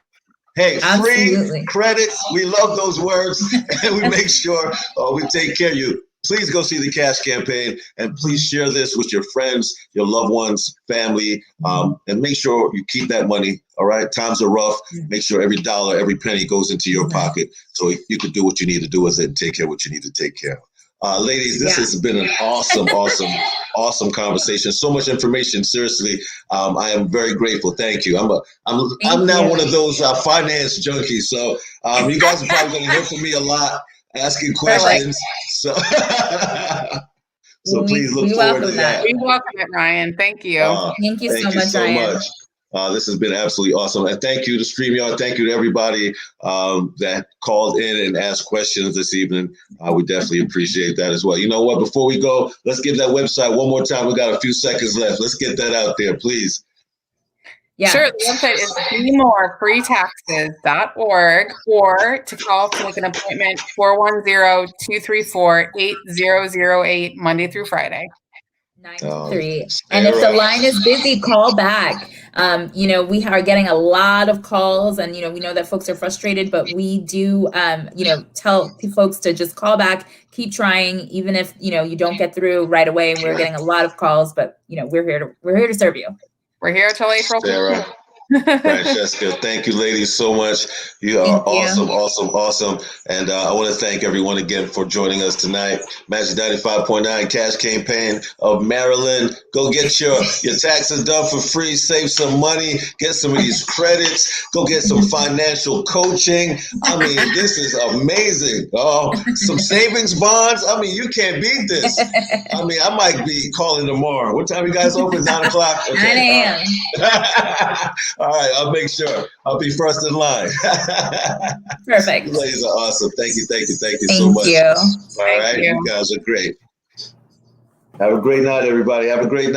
S1: Hey, free credits. We love those words, and we make sure we take care of you. please go see the Cash Campaign, and please share this with your friends, your loved ones, family, and make sure you keep that money. All right, times are rough. Make sure every dollar, every penny goes into your pocket, so you can do what you need to do with it and take care of what you need to take care of. Ladies, this has been an awesome conversation. So much information. Seriously, I am very grateful. Thank you. I'm now one of those finance junkies. So you guys are probably going to hear from me a lot, asking questions. So, so please look forward to that.
S2: We welcome it, Ryan. Thank you.
S3: Thank you so much.
S1: This has been absolutely awesome. And thank you to StreamYard. Thank you to everybody that called in and asked questions this evening. We definitely appreciate that as well. You know what? Before we go, let's give that website one more time. We got a few seconds left. Let's get that out there, please.
S2: Yeah. Sure. The website is bemorefreetaxes.org, or to call to make an appointment, 410-234-8008, Monday through Friday.
S3: 9 to 3. And if the line is busy, call back. We are getting a lot of calls, and, we know that folks are frustrated, but we do, tell folks to just call back, keep trying, even if, you don't get through right away. We're getting a lot of calls, but, we're here to serve you.
S2: We're here till April.
S1: Sarah, Francesca, thank you, ladies, so much. You are awesome. And I want to thank everyone again for joining us tonight. Magic 95.9 Cash Campaign of Maryland. Go get your taxes done for free. Save some money. Get some of these credits. Go get some financial coaching. I mean, this is amazing. Some savings bonds. I mean, you can't beat this. I mean, I might be calling tomorrow. What time you guys open? 9 o'clock? Okay.
S3: 9 a.m.
S1: All right, I'll make sure. I'll be first in line.
S3: Perfect.
S1: You ladies are awesome. Thank you so much.
S3: Thank you.
S1: All right, you guys are great. Have a great night, everybody. Have a great night.